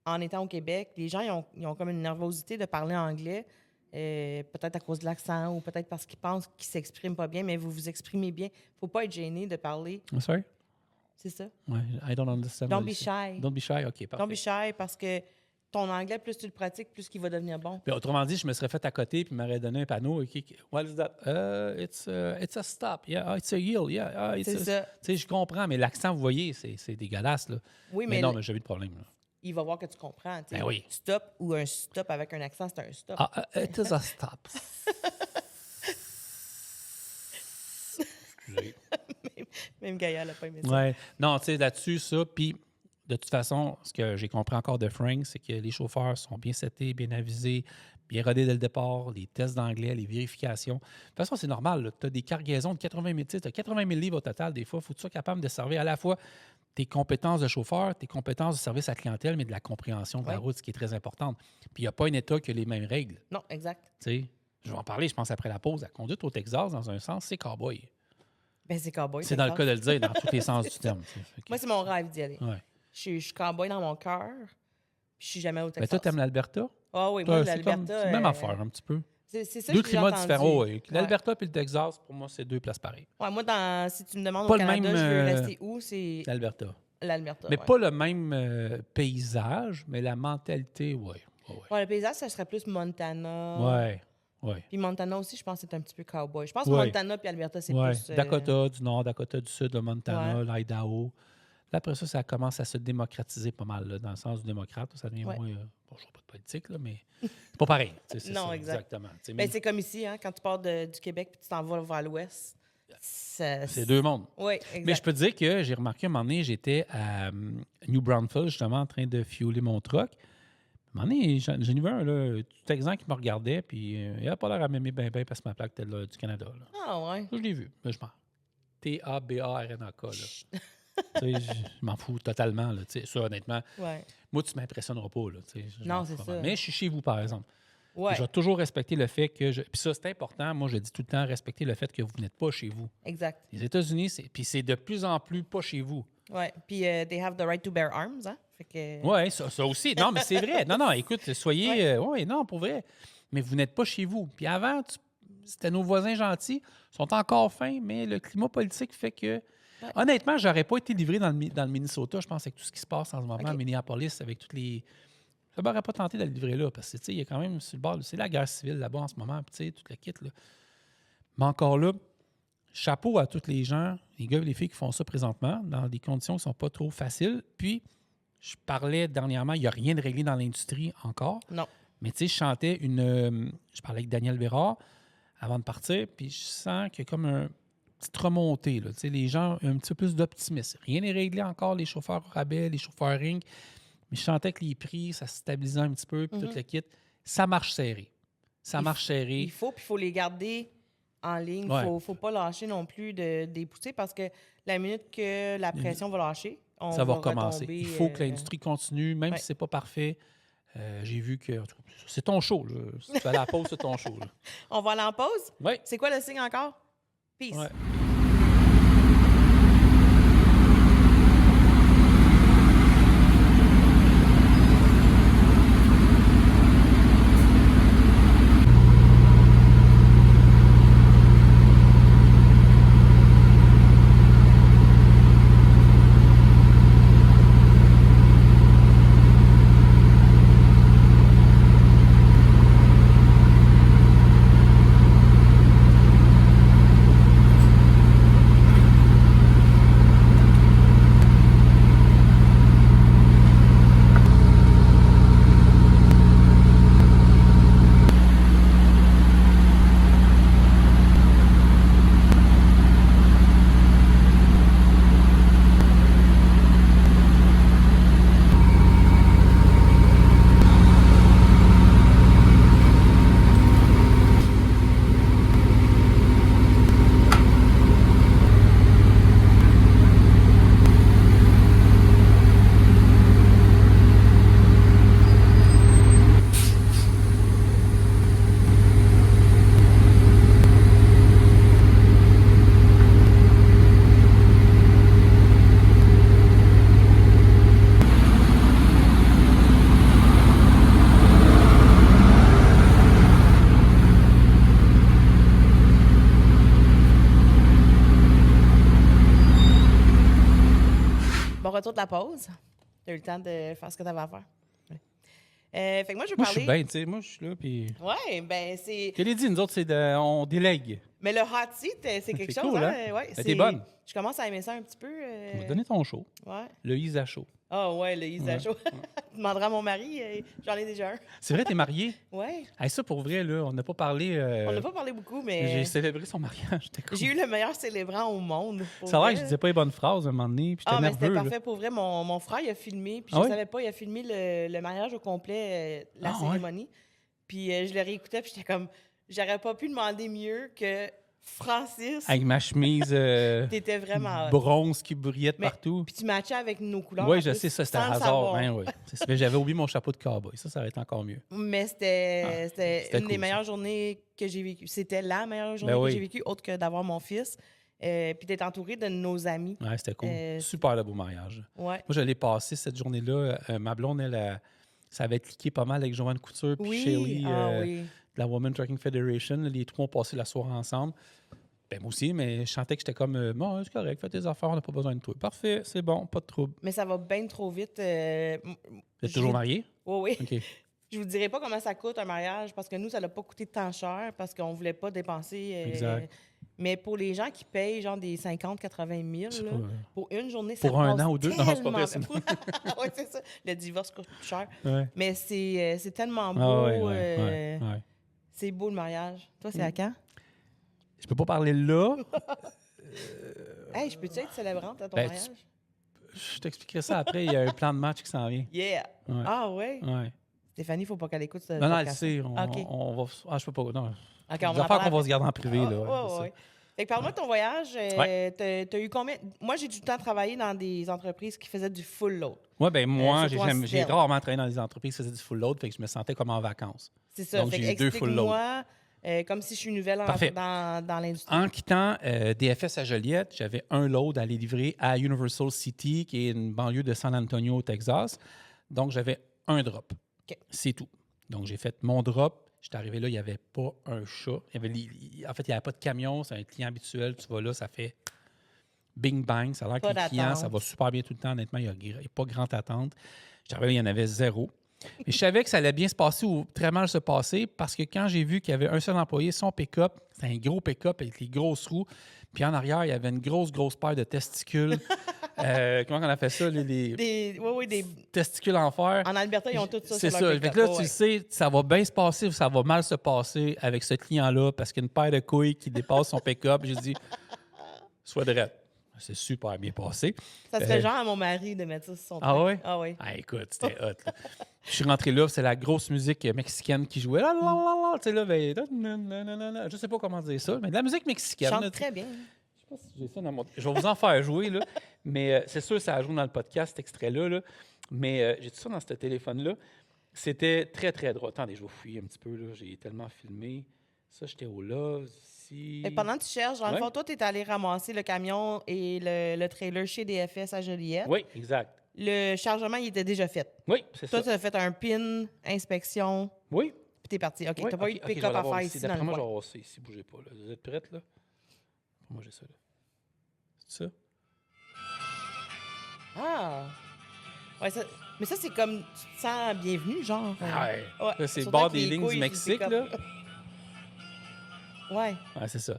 en étant au Québec. Les gens, ils ont comme une nervosité de parler anglais. Peut-être à cause de l'accent ou peut-être parce qu'ils pensent qu'ils ne s'expriment pas bien, mais vous vous exprimez bien. Il ne faut pas être gêné de parler.
I'm sorry?
C'est ça?
Oui, I don't understand.
Don't be shy.
Don't be shy, OK, parfait.
Don't be shy parce que ton anglais, plus tu le pratiques, plus il va devenir bon.
Puis, autrement dit, je me serais fait à côté puis il m'aurait donné un panneau. What is that? It's a stop. Yeah, it's a yield. Yeah,
c'est ça.
Tu sais, je comprends, mais l'accent, vous voyez, c'est dégueulasse. Là.
Oui,
mais non, mais j'ai eu de problème. Là.
Il va voir que tu comprends.
Ben oui.
Stop ou un stop avec un accent, c'est un stop.
It is a stop.
Même Gaïa n'a pas aimé ça.
Ouais. Non, tu sais, là-dessus, ça. Puis, de toute façon, ce que j'ai compris encore de Frank, c'est que les chauffeurs sont bien setés, bien avisés, bien rodés dès le départ, les tests d'anglais, les vérifications. De toute façon, c'est normal. Tu as des cargaisons de 80 000, tu as 80 000 livres au total. Des fois, il faut que tu sois capable de servir à la fois tes compétences de chauffeur, tes compétences de service à la clientèle, mais de la compréhension de la route, ce qui est très important. Puis, il n'y a pas un État qui a les mêmes règles.
Non, exact.
Tu sais, je vais en parler, je pense, après la pause. La conduite au Texas, dans un sens, c'est cowboy.
Ben, c'est cowboy.
C'est dans le cas de le dire, dans tous les sens du terme.
Moi, c'est mon rêve d'y aller.
Ouais.
Je suis cowboy dans mon cœur, puis je suis jamais au Texas.
Mais toi, tu aimes l'Alberta?
Ah oui, moi, l'Alberta...
C'est la même affaire, un petit peu.
C'est ça
deux
que j'ai
climats
entendu.
différents. Oui. L'Alberta et le Texas, pour moi, c'est deux places pareilles.
Ouais, moi, si tu me demandes
pas
au Canada,
même,
je veux rester où, c'est...
L'Alberta.
L'Alberta,
mais pas le même paysage, mais la mentalité, oui.
Ouais, le paysage, ça serait plus Montana.
Oui.
Puis Montana aussi, je pense que c'est un petit peu cowboy. Je pense que Montana puis Alberta, c'est plus...
Dakota du Nord, Dakota du Sud, le Montana, l'Idaho. Là, après ça commence à se démocratiser pas mal, là, dans le sens du démocrate. Ça devient moins... je ne sais pas de politique, là, mais c'est pas pareil. C'est
non,
ça,
exactement.
Mais
c'est comme ici, hein, quand tu pars du Québec puis tu t'en vas vers l'ouest.
C'est deux mondes.
Oui, exact.
Mais je peux te dire que j'ai remarqué un moment donné, j'étais à New Braunfels, justement, en train de fueler mon truck. À un moment donné, j'en ai vu un, là, tout exempt qui me regardait, puis il n'a pas l'air à m'aimer bien parce que ma plaque était là, du Canada. Là.
Ah ouais?
Ça, je l'ai vu. Mais je m'en... T-A-B-A-R-N-A-K, là. Je m'en fous totalement. Là, ça, honnêtement, moi, tu ne m'impressionneras pas. Là,
non, c'est ça.
Mais je suis chez vous, par exemple.
Ouais.
Je vais toujours respecter le fait que... Puis ça, c'est important. Moi, je dis tout le temps, respecter le fait que vous n'êtes pas chez vous.
Exact.
Les États-Unis, puis c'est de plus en plus pas chez vous.
Oui. Puis, they have the right to bear arms, hein? Que...
Oui, ça aussi. Non, mais c'est vrai. Non, écoute, soyez... Oui, non, pour vrai. Mais vous n'êtes pas chez vous. Puis avant, c'était nos voisins gentils. Ils sont encore fins, mais le climat politique fait que... Ouais. Honnêtement, j'aurais pas été livré dans le Minnesota, je pense, avec tout ce qui se passe en ce moment à Minneapolis, avec toutes les... Je m'aurais pas tenté de le livrer là, parce que, tu sais, il y a quand même sur le bord... C'est la guerre civile là-bas en ce moment, puis tu sais, tout le kit, là. Mais encore là, chapeau à tous les gens, les gars et les filles qui font ça présentement, dans des conditions qui sont pas trop faciles. Puis, je parlais dernièrement, il n'y a rien de réglé dans l'industrie encore.
Non.
Mais tu sais, je parlais avec Daniel Bérard avant de partir, puis je sens qu'il y a comme un... petite remontée. Là. Les gens ont un petit peu plus d'optimisme. Rien n'est réglé encore, les chauffeurs au rabais, les chauffeurs ring. Mais je sentais que les prix, ça se stabilisait un petit peu, puis tout le kit. Ça marche serré. Ça marche serré.
Il faut les garder en ligne. Il
Ouais.
ne faut pas lâcher non plus des poussées parce que la minute que la pression va lâcher, on
Ça va
va
recommencer.
retomber,
Il faut que l'industrie continue, même si c'est pas parfait. J'ai vu que... C'est ton show, là. Si tu vas à la pause, c'est ton show, là.
On va aller en pause?
Oui.
C'est quoi le signe encore? Peace.
Ouais.
Bon retour de la pause. Tu as eu le temps de faire ce que tu avais à faire. Ouais. Fait que moi, je veux
Moi, je
parler...
suis bien, tu sais. Moi, je suis là, puis...
Oui, ben c'est...
Je l'ai dit, nous autres, on délègue.
Mais le hot seat, c'est quelque
C'est
chose,
cool,
hein? Ouais,
t'es bonne.
Je commence à aimer ça un petit peu.
On va te donner ton show.
Ouais.
Le Isa Show.
Ah ouais, le Isa
Ouais.
Show. Tu demanderas à mon mari, j'en ai déjà un.
C'est vrai, t'es marié?
Ouais.
Hey, ça, pour vrai, là, on n'a pas parlé...
On n'a pas parlé beaucoup, mais
J'ai célébré son mariage. C'était cool.
j'ai eu le meilleur célébrant au monde. pour
Ça a l'air
vrai.
que je disais pas les bonnes phrases à un moment donné, puis j'étais
Ah, mais
nerveux.
c'était
là.
parfait pour vrai. Mon frère, il a filmé, puis
Ah
je
ouais?
savais pas, il a filmé le mariage au complet, la
Ah ouais?
cérémonie. Puis je le réécoutais, puis j'étais comme, j'aurais pas pu demander mieux que Francis.
Avec ma chemise
T'étais vraiment hot.
bronze qui brillait de
Mais-
partout.
Puis tu matchais avec nos couleurs.
Oui,
en
je
plus,
sais, ça, c'était
sans
un
le
hasard.
savoir.
Hein, oui. Mais j'avais oublié mon chapeau de cowboy. Ça aurait été encore mieux.
Mais c'était
c'était
une
cool,
des
ça.
meilleures journées que j'ai vécues. C'était la meilleure journée
Ben
que
oui.
j'ai vécue, autre que d'avoir mon fils. Puis d'être entouré de nos amis.
Ouais, c'était cool.
Euh,
Super le beau mariage.
Ouais.
Moi, je l'ai passé cette journée-là. Ma blonde, ça avait cliqué pas mal avec Joanne Couture puis
Oui,
Shelley
oui.
de la Women Trucking Federation. Là, les trois ont passé la soirée ensemble. Ben, moi aussi, mais je sentais que j'étais comme bon, c'est correct, fais tes affaires, on n'a pas besoin de toi. Parfait, c'est bon, pas de trouble.
Mais ça va bien trop vite.
Vous êtes
Je
toujours
vous-
mariés?
Oui, oui.
OK.
Je vous dirai pas comment ça coûte un mariage parce que nous, ça n'a pas coûté tant cher parce qu'on voulait pas dépenser.
Exact.
Mais pour les gens qui payent genre des 50-80 000
C'est
là,
pas,
pour une journée, ça
pour un
passe
an ou deux? Non, c'est pas vrai,
tellement- Oui, c'est ça. Le divorce coûte plus cher.
ouais.
Mais c'est tellement beau.
Ah, ouais, ouais.
C'est beau le mariage. Toi, c'est à quand?
Je peux pas parler là.
Hey, je peux-tu être célébrante à ton
Ben,
mariage?
Je t'expliquerai ça après. Il y a un plan de match qui s'en vient.
Yeah!
Ouais.
Ah ouais?
Ouais.
Stéphanie, il faut pas qu'elle écoute ce
Non, non, elle
podcast.
sait. On,
OK.
on va. Ah, je peux pas. Non.
OK, on
Des
va en
affaires
parler
qu'on va
après.
se garder en privé, là.
Ah,
ouais, c'est ça.
ouais. Fait que parle-moi de ton voyage. T'as eu combien? Moi, j'ai du temps à travailler dans des entreprises qui faisaient du full load.
Ouais, ben moi,
c'est toi,
j'ai
Stella.
rarement travaillé dans des entreprises qui faisaient du full load, fait que je me sentais comme en vacances.
C'est ça.
Donc,
fait que
j'ai eu deux full load.
explique-moi, comme si je suis nouvelle
Parfait.
dans l'industrie.
En quittant DFS à Joliette, j'avais un load à aller livrer à Universal City, qui est une banlieue de San Antonio, au Texas. Donc, j'avais un drop.
OK.
C'est tout. Donc, j'ai fait mon drop. J'étais arrivé là, il n'y avait pas un chat. En fait, il n'y avait pas de camion. C'est un client habituel. Tu vas là, ça fait bing bang. Ça a l'air que
Pas
les clients,
d'attente.
ça va super bien tout le temps. Honnêtement, il n'y a pas grande attente. J'étais arrivé là, il y en avait zéro. Mais je savais que ça allait bien se passer ou très mal se passer parce que quand j'ai vu qu'il y avait un seul employé, son pick-up, c'était un gros pick-up avec les grosses roues. Puis en arrière, il y avait une grosse paire de testicules. Comment on a fait ça?
Des...
Testicules en fer.
En Alberta, ils ont tout ça
C'est
sur
ça.
leur
Fait
pick-up.
que là,
Ouais,
tu
ouais.
sais, ça va bien se passer ou ça va mal se passer avec ce client-là parce qu'il y a une paire de couilles qui dépasse son pick-up. J'ai dit, sois drette. C'est super bien passé.
Ça serait genre à mon mari de mettre ça sur son truc.
Ah ouais?
Ah oui.
Ah, écoute, c'était hot. Là. Je suis rentré là, c'est la grosse musique mexicaine qui jouait. Là, là, là, là, tu sais, là, ben, je sais pas comment dire ça, mais de la musique mexicaine.
Chante
là,
très bien.
Je sais pas si j'ai ça dans mon... Je vais vous en faire jouer, là. Mais c'est sûr, ça a joué dans le podcast, cet extrait-là. Là. Mais j'ai tout ça dans ce téléphone-là. C'était très, très drôle. Attendez, je vais fouiller un petit peu. Là. J'ai tellement filmé. Ça, j'étais au Love ici.
Et pendant que tu cherches, dans le
Ouais.
fond, toi, tu es allé ramasser le camion et le trailer chez DFS à Joliette.
Oui, exact.
Le chargement, il était déjà fait.
Oui, c'est
Toi,
ça.
tu as fait un pin, inspection,
Oui.
puis t'es parti. OK,
Oui,
t'as pas eu de pick-up à faire ici dans
D'après
le
moi, je
coin.
vais avoir ça ici. Bougez pas. Là. Vous êtes prêtes, là? Moi, j'ai ça, là. C'est ça?
Ah! Ouais, ça... Mais ça, c'est comme... Tu te sens bienvenu, genre.
Ouais.
Ouais,
Là, c'est le
surtout
bord
avec
des
les
lignes
couilles
du
du
Mexique,
pick-up.
là.
Ouais.
Ouais, c'est ça.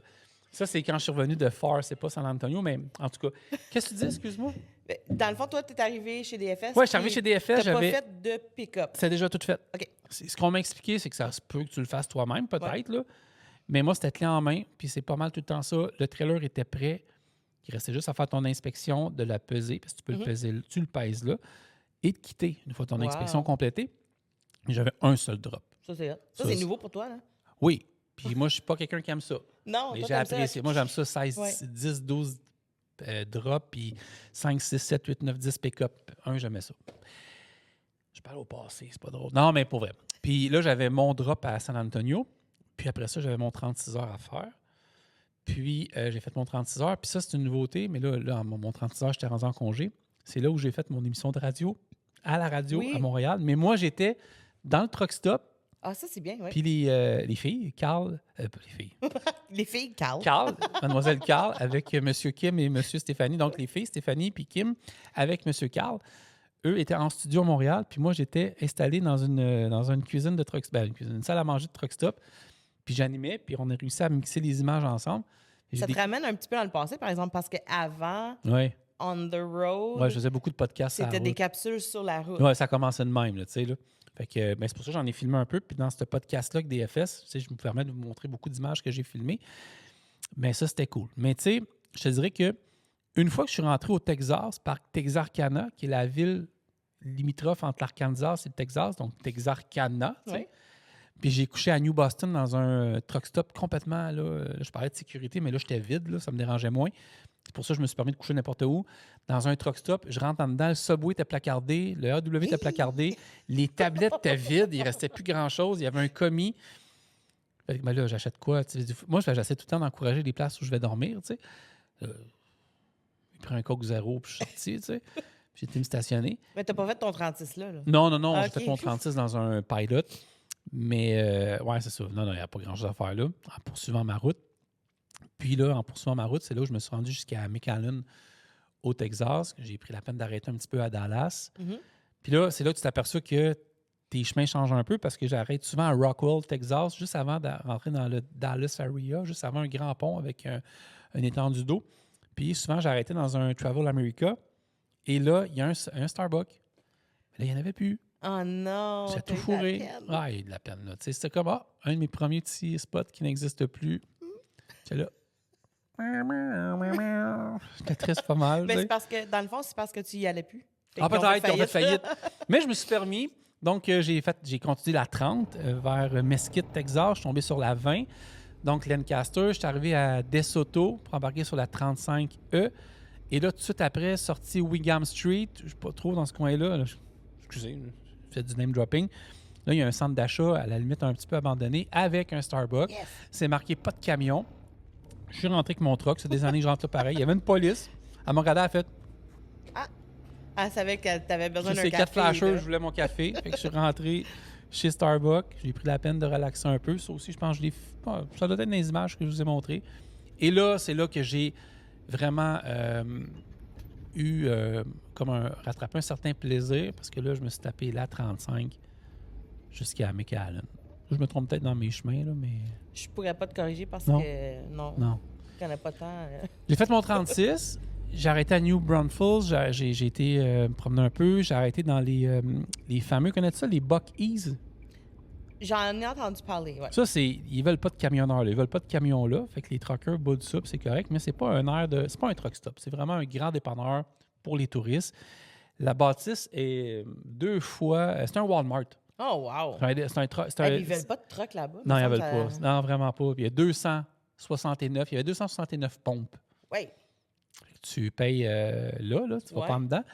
Ça, c'est quand je suis revenu de Far, c'est pas San Antonio, mais en tout cas. Qu'est-ce que tu dis, excuse-moi?
Ben, dans le fond, toi, tu es arrivé chez DFS.
Ouais, je suis arrivé chez DFS,
T'as
j'avais.
pas fait de pick-up.
C'est déjà tout fait.
OK.
Ce qu'on m'a expliqué, c'est que ça se peut que tu le fasses toi-même, peut-être, là. Mais moi, c'était clé en main, puis c'est pas mal tout le temps ça. Le trailer était prêt. Il restait juste à faire ton inspection, de la peser, parce que tu peux le peser, tu le pèses là, et de quitter une fois ton
Wow.
inspection complétée. J'avais un seul drop.
Ça, c'est hot.
Ça,
Ça, c'est
c'est-
nouveau pour toi, là?
Oui. Puis moi, je suis pas quelqu'un qui aime ça.
Non,
Mais
toi,
j'ai
t'aimes ça,
apprécié. Moi, j'aime ça 16,
Ouais.
10, 12 drops, puis 5, 6, 7, 8, 9, 10 pick-up. J'aimais ça. Je parle au passé, c'est pas drôle. Non, mais pour vrai. Puis là, j'avais mon drop à San Antonio. Puis après ça, j'avais mon 36 heures à faire. Puis j'ai fait mon 36 heures. Puis ça, c'est une nouveauté. Mais là mon 36 heures, j'étais rendu en congé. C'est là où j'ai fait mon émission de radio, à la radio,
Oui.
à Montréal. Mais moi, j'étais dans le truck stop.
Ah, ça, c'est bien, oui.
Puis les filles, Carl... pas les filles.
Les filles, Carl.
Carl, mademoiselle Carl, avec Monsieur Kim et Monsieur Stéphanie. Donc, les filles, Stéphanie puis Kim, avec Monsieur Carl. Eux étaient en studio à Montréal, puis moi, j'étais installé dans une cuisine de truck stop, une salle à manger de truck stop. Puis j'animais, puis on a réussi à mixer les images ensemble.
Ça te ramène un petit peu dans le passé, par exemple, parce qu'avant,
Oui,
on the road,
ouais, je faisais beaucoup de podcasts.
c'était des capsules sur la route.
Oui, ça commençait de même, là, tu sais, là. Fait que, ben, c'est pour ça que j'en ai filmé un peu. Puis dans ce podcast-là, avec DFS, tu sais, je me permets de vous montrer beaucoup d'images que j'ai filmées. Mais ça, c'était cool. Mais tu sais, je te dirais que une fois que je suis rentré au Texas, par Texarkana, qui est la ville limitrophe entre l'Arkansas et le Texas, donc Texarkana, tu sais.
Ouais.
Puis j'ai couché à New Boston dans un truck stop complètement, là, je parlais de sécurité, mais là, j'étais vide, là, ça me dérangeait moins. C'est pour ça que je me suis permis de coucher n'importe où. Dans un truck stop, je rentre en dedans, le Subway était placardé, le AW était placardé, les tablettes étaient vides, il ne restait plus grand-chose, il y avait un commis. Fait que, ben là, j'achète quoi? Tu sais, moi, j'essaie tout le temps d'encourager les places où je vais dormir, tu sais. J'ai pris un Coke Zéro, puis je suis sorti, tu sais. J'ai été me stationner.
Mais t'as pas fait ton 36 là.
Non,
Ah,
j'ai
ok.
fait mon 36 dans un pilot. Mais, ouais, c'est ça. Non, il n'y a pas grand-chose à faire là, en poursuivant ma route. Puis là, en poursuivant ma route, c'est là où je me suis rendu jusqu'à McAllen, au Texas. J'ai pris la peine d'arrêter un petit peu à Dallas.
Mhm.
Puis là, c'est là que tu t'aperçois que tes chemins changent un peu parce que j'arrête souvent à Rockwell, Texas, juste avant de rentrer dans le Dallas area, juste avant un grand pont avec un étendue d'eau. Puis souvent, j'arrêtais dans un Travel America. Et là, il y a un Starbucks. Mais là, il n'y en avait plus.
Oh non!
J'ai
t'as
tout
eu de la
fourré.
peine.
Ah, il y a de la peine, là. Tu sais, c'était comme, un de mes premiers petits spots qui n'existe plus. J'étais là. J'étais triste pas mal.
Mais
tu sais.
c'est parce que, dans le fond, c'est parce que tu y allais plus. Fait
Ah,
qu'ils ont
peut-être, ils ont fait
faillite.
faillite. Mais je me suis permis. Donc, j'ai continué la 30 vers Mesquite, Texas. Je suis tombé sur la 20. Donc, Lancaster. Je suis arrivé à DeSoto pour embarquer sur la 35E. Et là, tout de suite après, sorti Wigham Street. Je ne suis pas trop dans ce coin-là. Là. Excusez, je fais du name dropping. Là, il y a un centre d'achat, à la limite un petit peu abandonné, avec un Starbucks.
Yes.
C'est marqué pas de camion. Je suis rentré avec mon truck. C'est des années que je rentre là pareil. Il y avait une police. Elle m'a regardé, elle a fait
Elle savait que t'avais besoin d'un
c'est
café.
4 flashers,
là.
je voulais mon café. Fait que je suis rentré chez Starbucks. J'ai pris la peine de relaxer un peu. Ça aussi, je pense que ça doit être dans les images que je vous ai montrées. Et là, c'est là que j'ai vraiment eu rattrapé un certain plaisir parce que là, je me suis tapé la 35 jusqu'à McAllen. Je me trompe peut-être dans mes chemins, là, mais
Je pourrais pas te corriger parce
Non.
que non,
non.
je connais pas tant.
J'ai fait mon 36. J'ai arrêté à New Braunfels. J'ai été me promener un peu. J'ai arrêté dans les fameux, connais-tu ça, les Buc-ee's?
J'en ai entendu parler, ouais.
Ça, ils veulent pas de camionneurs, là. Ils veulent pas de camions là. Fait que les truckers boudent ça, puis c'est correct, mais c'est pas c'est pas un truck stop. C'est vraiment un grand dépanneur pour les touristes. La bâtisse est 2 fois... C'est un Walmart.
Oh, wow! Ils veulent pas de truck là-bas?
Non, ils veulent pas. Non, vraiment pas. Puis il y a 269. Il y avait 269 pompes.
Oui.
Tu payes là, tu vas pas en dedans.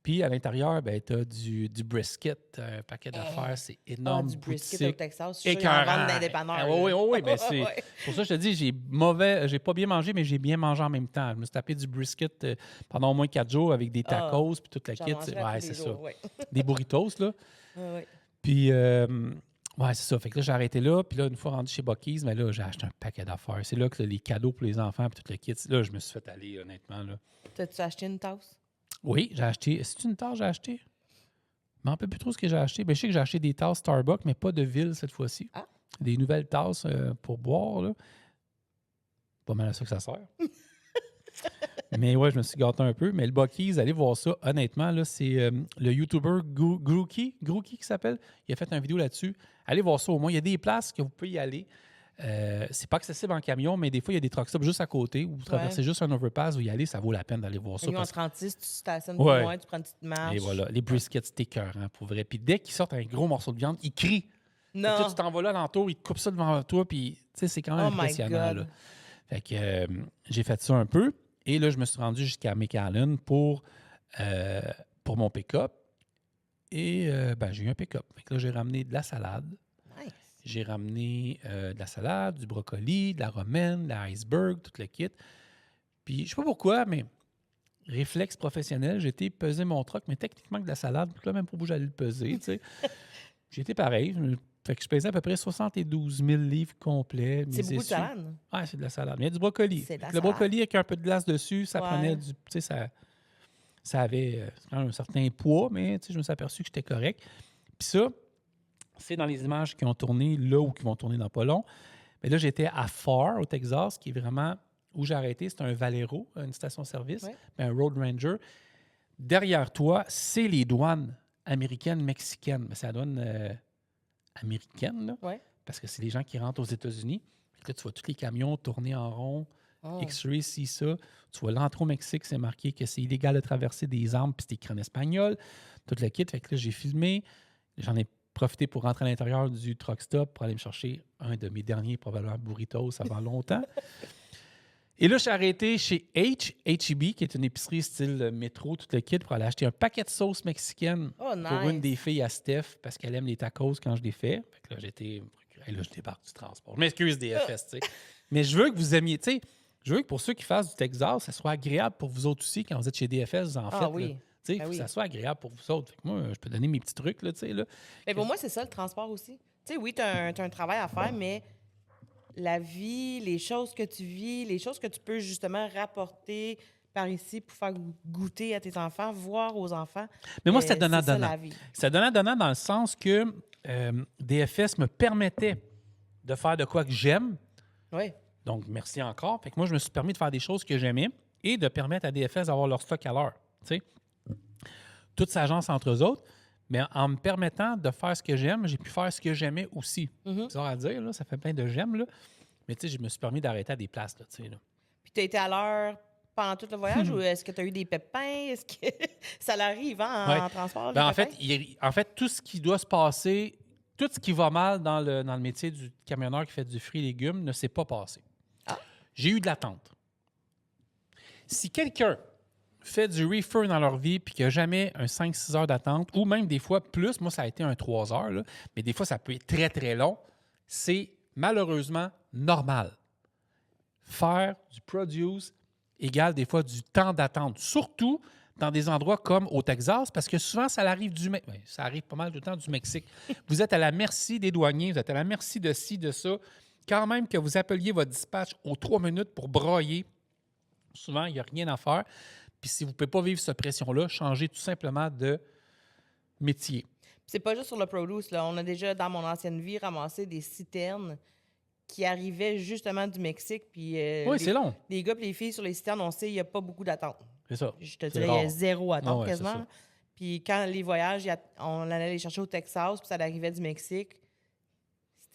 Puis à l'intérieur, ben, tu as du brisket, un paquet d'affaires, c'est énorme.
Du brisket au Texas, c'est
écœurant.
d'indépendants.
Oui, ben c'est pour ça que je te dis, j'ai pas bien mangé, mais j'ai bien mangé en même temps. Je me suis tapé du brisket pendant au moins 4 jours avec des tacos puis toute la kit. Ouais, c'est ça. Des burritos, là. Puis, ouais, c'est ça. Fait que là, j'ai arrêté là. Puis là, une fois rendu chez Buc-ee's, mais là, j'ai acheté un paquet d'affaires. C'est là que les cadeaux pour les enfants puis tout le kit. Là, je me suis fait aller, honnêtement. Là.
T'as-tu acheté une tasse?
Oui, j'ai acheté. C'est une tasse que j'ai acheté? Je ne me rappelle plus trop ce que j'ai acheté. Ben, je sais que j'ai acheté des tasses Starbucks, mais pas de ville cette fois-ci.
Ah.
Des nouvelles tasses pour boire. Là. Pas mal à ça que ça sert. Mais ouais, je me suis gâté un peu. Mais le Buc-ee's, allez voir ça. Honnêtement, là, c'est le YouTuber Grooky qui s'appelle. Il a fait une vidéo là-dessus. Allez voir ça au moins. Il y a des places que vous pouvez y aller. C'est pas accessible en camion, mais des fois, il y a des truck stops juste à côté où vous traversez juste un overpass, vous y allez, ça vaut la peine d'aller voir ça.
En 36, tu stationnes plus loin, tu prends une petite marche.
Et voilà, les briskets, c'est écœurant, pour vrai. Puis dès qu'ils sortent un gros morceau de viande, ils crient.
Non.
Tu t'en vas là l'entour, ils te coupent ça devant toi, puis c'est quand même impressionnant. Là. Fait que j'ai fait ça un peu. Et là, je me suis rendu jusqu'à McAllen pour mon pick-up. Et j'ai eu un pick-up. Fait que là, j'ai ramené de la salade.
Nice.
J'ai ramené de la salade, du brocoli, de la romaine, de l'iceberg, tout le kit. Puis, je sais pas pourquoi, mais réflexe professionnel, j'ai été peser mon truck, mais techniquement, de la salade, là, même pour où j'allais le peser, tu sais. J'ai été pareil. Fait que je pesais à peu près 72 000 livres complets.
C'est beaucoup de salade?
Ah, c'est de la salade. Mais il y a du brocoli.
C'est de la
le
salade.
brocoli avec un peu de glace dessus, ça prenait du... Tu sais, ça avait quand même un certain poids, mais tu sais, je me suis aperçu que j'étais correct. Puis ça, c'est dans les images qui ont tourné là ou qui vont tourner dans pas long. Mais là, j'étais à Pharr, au Texas, qui est vraiment où j'ai arrêté. C'est un Valero, une station-service, un Road Ranger. Derrière toi, c'est les douanes américaines, mexicaines. Mais c'est la douane américaine, là, parce que c'est les gens qui rentrent aux États-Unis. Là, tu vois tous les camions tourner en rond. X-ray, si ça. Tu vois l'entrée au Mexique, c'est marqué que c'est illégal de traverser des armes, puis c'est écrit en espagnol. Tout le kit. Fait que là, j'ai filmé. J'en ai profité pour rentrer à l'intérieur du truck stop pour aller me chercher un de mes derniers, probablement, burritos avant longtemps. Et là, je suis arrêté chez H-E-B, qui est une épicerie style métro, tout le kit, pour aller acheter un paquet de sauce mexicaine pour une des filles à Steph, parce qu'elle aime les tacos quand je les fais. Fait que là, je débarque du transport. Je m'excuse, DFS, tu sais. Mais je veux que vous aimiez, tu sais, je veux que pour ceux qui fassent du Texas, ça soit agréable pour vous autres aussi quand vous êtes chez DFS, vous en faites.
Oui.
Il faut que ça soit agréable pour vous autres. Fait que moi, je peux donner mes petits trucs, là, tu sais.
Mais pour moi, c'est ça, le transport aussi. Tu sais, oui, tu as un travail à faire, mais la vie, les choses que tu vis, les choses que tu peux justement rapporter par ici pour faire goûter à tes enfants, voir aux enfants.
Mais moi, c'était donnant-donnant.
C'était
donnant-donnant dans le sens que DFS me permettait de faire de quoi que j'aime.
Oui.
Donc, merci encore. Fait que moi, je me suis permis de faire des choses que j'aimais et de permettre à DFS d'avoir leur stock à l'heure. Tu sais, toute s'agence entre eux autres, mais en me permettant de faire ce que j'aime, j'ai pu faire ce que j'aimais aussi. C'est bizarre à dire, là, ça fait plein de j'aime, là. Mais tu sais, je me suis permis d'arrêter à des places, là, tu sais.
Puis tu as été à l'heure pendant tout le voyage ou est-ce que tu as eu des pépins? Est-ce que ça l'arrive en transport?
Ben, en fait, tout ce qui doit se passer, tout ce qui va mal dans le métier du camionneur qui fait du fruits et légumes ne s'est pas passé.
Ah.
J'ai eu de l'attente. Si quelqu'un fait du reefer dans leur vie puis qu'il n'y a jamais un 5-6 heures d'attente, ou même des fois plus, moi ça a été un 3 heures, là, mais des fois ça peut être très très long, c'est malheureusement normal. Faire du produce égale des fois du temps d'attente, surtout dans des endroits comme au Texas, parce que souvent ça arrive ça arrive pas mal tout le temps du Mexique. Vous êtes à la merci des douaniers, vous êtes à la merci de ci, de ça. Quand même que vous appeliez votre dispatch aux 3 minutes pour broyer, souvent il n'y a rien à faire. Puis si vous ne pouvez pas vivre cette pression-là, changez tout simplement de métier.
C'est pas juste sur le produce, là. On a déjà, dans mon ancienne vie, ramassé des citernes qui arrivaient justement du Mexique. Puis,
c'est long.
Les gars et les filles sur les citernes, on sait qu'il n'y a pas beaucoup d'attente.
C'est ça.
Je te dirais, il y a 0 attente quasiment. Puis quand les voyages, on allait les chercher au Texas, puis ça arrivait du Mexique,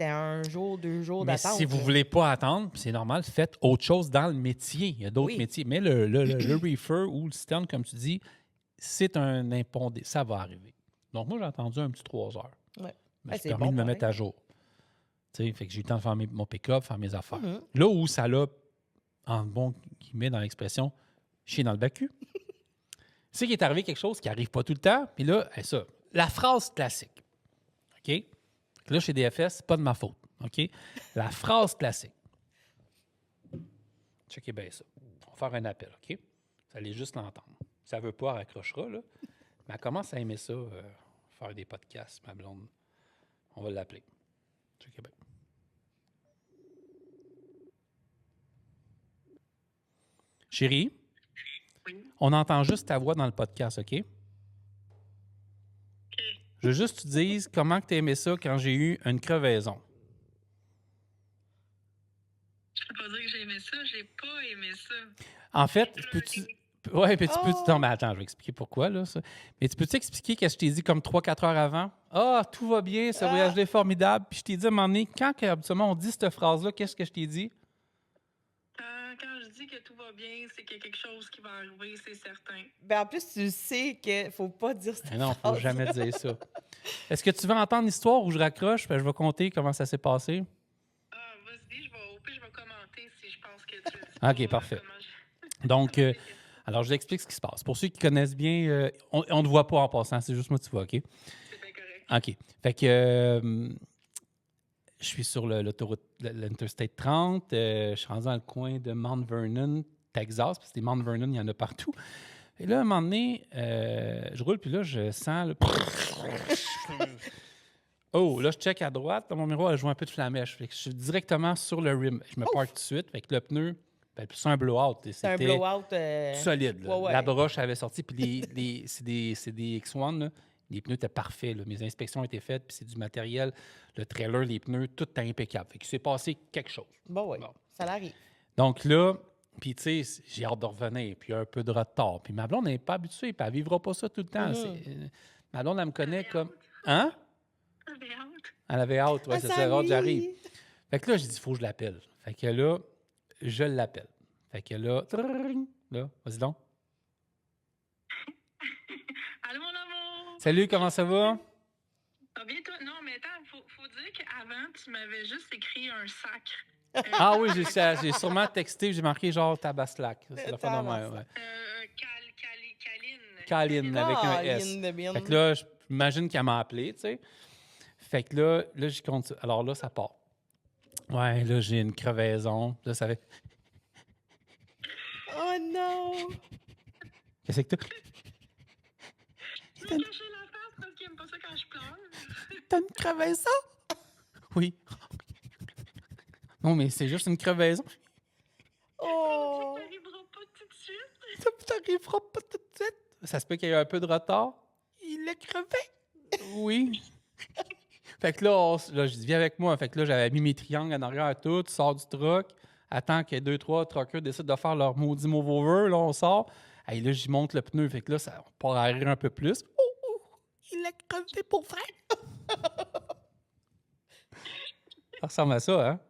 c'était 1 jour, 2 jours
Mais
d'attente.
si vous ne voulez pas attendre, puis c'est normal, faites autre chose dans le métier. Il y a d'autres métiers. Mais le reefer ou le citerne, comme tu dis, c'est un impondé. Ça va arriver. Donc, moi, j'ai attendu un petit 3 heures.
Ouais.
Mais j'ai permis de me mettre à jour. Fait que j'ai eu le temps de faire mon pick-up, faire mes affaires. Là où ça l'a, en bon guillemets dans l'expression, chier dans le bacu, c'est qu'il est arrivé quelque chose qui n'arrive pas tout le temps. Puis là, ça, la phrase classique. OK? Là, chez DFS, c'est pas de ma faute. OK? La phrase classique. Checkez bien ça. On va faire un appel, OK? Vous allez juste l'entendre. Si ça ne veut pas, elle raccrochera, là. Mais elle commence à aimer ça, faire des podcasts, ma blonde. On va l'appeler. Checkez bien. Chérie, on entend juste ta voix dans le podcast, OK? Je veux juste que tu dises comment tu as aimé ça quand j'ai eu une crevaison.
Je peux pas dire que j'ai aimé ça, j'ai pas aimé ça.
En fait, peux-tu... Oui, puis tu peux... Non, mais attends, je vais expliquer pourquoi, là, ça. Mais tu peux-tu expliquer ce que je t'ai dit comme 3-4 heures avant? Ah, tout va bien, ce voyage-là est formidable. Puis je t'ai dit à un moment donné, quand habituellement on dit cette phrase-là, qu'est-ce que je t'ai dit?
Quand je dis que tout va bien, c'est qu'il y a quelque chose qui va arriver, c'est certain.
Ben en plus, tu sais qu'il ne faut pas dire ça.
Non, il ne faut jamais dire ça. Est-ce que tu veux entendre l'histoire où je raccroche? Je vais compter comment ça s'est passé.
Ah, vas-y, je vais commenter si je pense que tu le dis.
OK, parfait. Donc, alors, je vous explique ce qui se passe. Pour ceux qui connaissent bien, on ne voit pas en passant, c'est juste moi que tu vois, OK?
C'est bien correct.
OK. Fait que je suis sur l'autoroute, l'Interstate 30. Je suis rendu dans le coin de Mount Vernon, Texas, parce que des Mount Vernon, il y en a partout. Et là, à un moment donné, je roule, puis là, je sens le... Oh, là, je check à droite. Dans mon miroir, je vois un peu de flamèche. Fait que je suis directement sur le rim. Je me parque tout de suite. Fait que le pneu, c'est un blowout.
C'est un blowout
solide. Là.
Ouais.
La broche avait sorti, puis c'est des X1, là. Les pneus étaient parfaits. Là. Mes inspections ont été faites, puis c'est du matériel. Le trailer, les pneus, tout est impeccable. Fait qu'il s'est passé quelque chose.
Bon. Ça l'arrive.
Donc là, puis tu sais, j'ai hâte de revenir, puis un peu de retard. Puis ma blonde n'est pas habituée, puis elle ne vivra pas ça tout le temps. Ma blonde, elle me connaît comme... Hein?
Elle avait hâte.
Elle avait hâte, ouais, c'est ça, hâte, j'arrive. Fait que là, j'ai dit, il faut que je l'appelle. Fait que là, je l'appelle. Fait que là, vas-y donc.
Allô, mon amour!
Salut, comment ça va?
Ça va bien, toi? Non, mais attends, faut dire qu'avant, tu m'avais juste écrit un sacre.
Ah oui, j'ai sûrement texté, j'ai marqué genre Tabaslac. C'est la fin de ouais. Caline, avec un S. Fait que là, j'imagine qu'elle m'a appelé, tu sais. Fait que là, j'y compte. Alors là, ça part. Ouais, là, j'ai une crevaison. Là, ça fait...
Oh non!
Qu'est-ce que t'as?
Je vais cacher la face parce qu'il aime pas ça quand je pleure.
T'as une crevaison? Oui. Non, mais c'est juste une crevaison.
Oh!
Ça n'arrivera pas tout de suite.
Ça n'arrivera pas tout de suite. Ça se peut qu'il y ait un peu de retard. Il l'a crevé. Oui. Fait que là, je dis, viens avec moi. Fait que là, j'avais mis mes triangles en arrière à tout. Tu sors du truck. Attends que 2-3 truckers décident de faire leur maudit move over. Là, on sort. Et là, j'y monte le pneu. Fait que là, ça part à rire un peu plus. Oh, il l'a crevé pour vrai. Ça ressemble à ça, hein?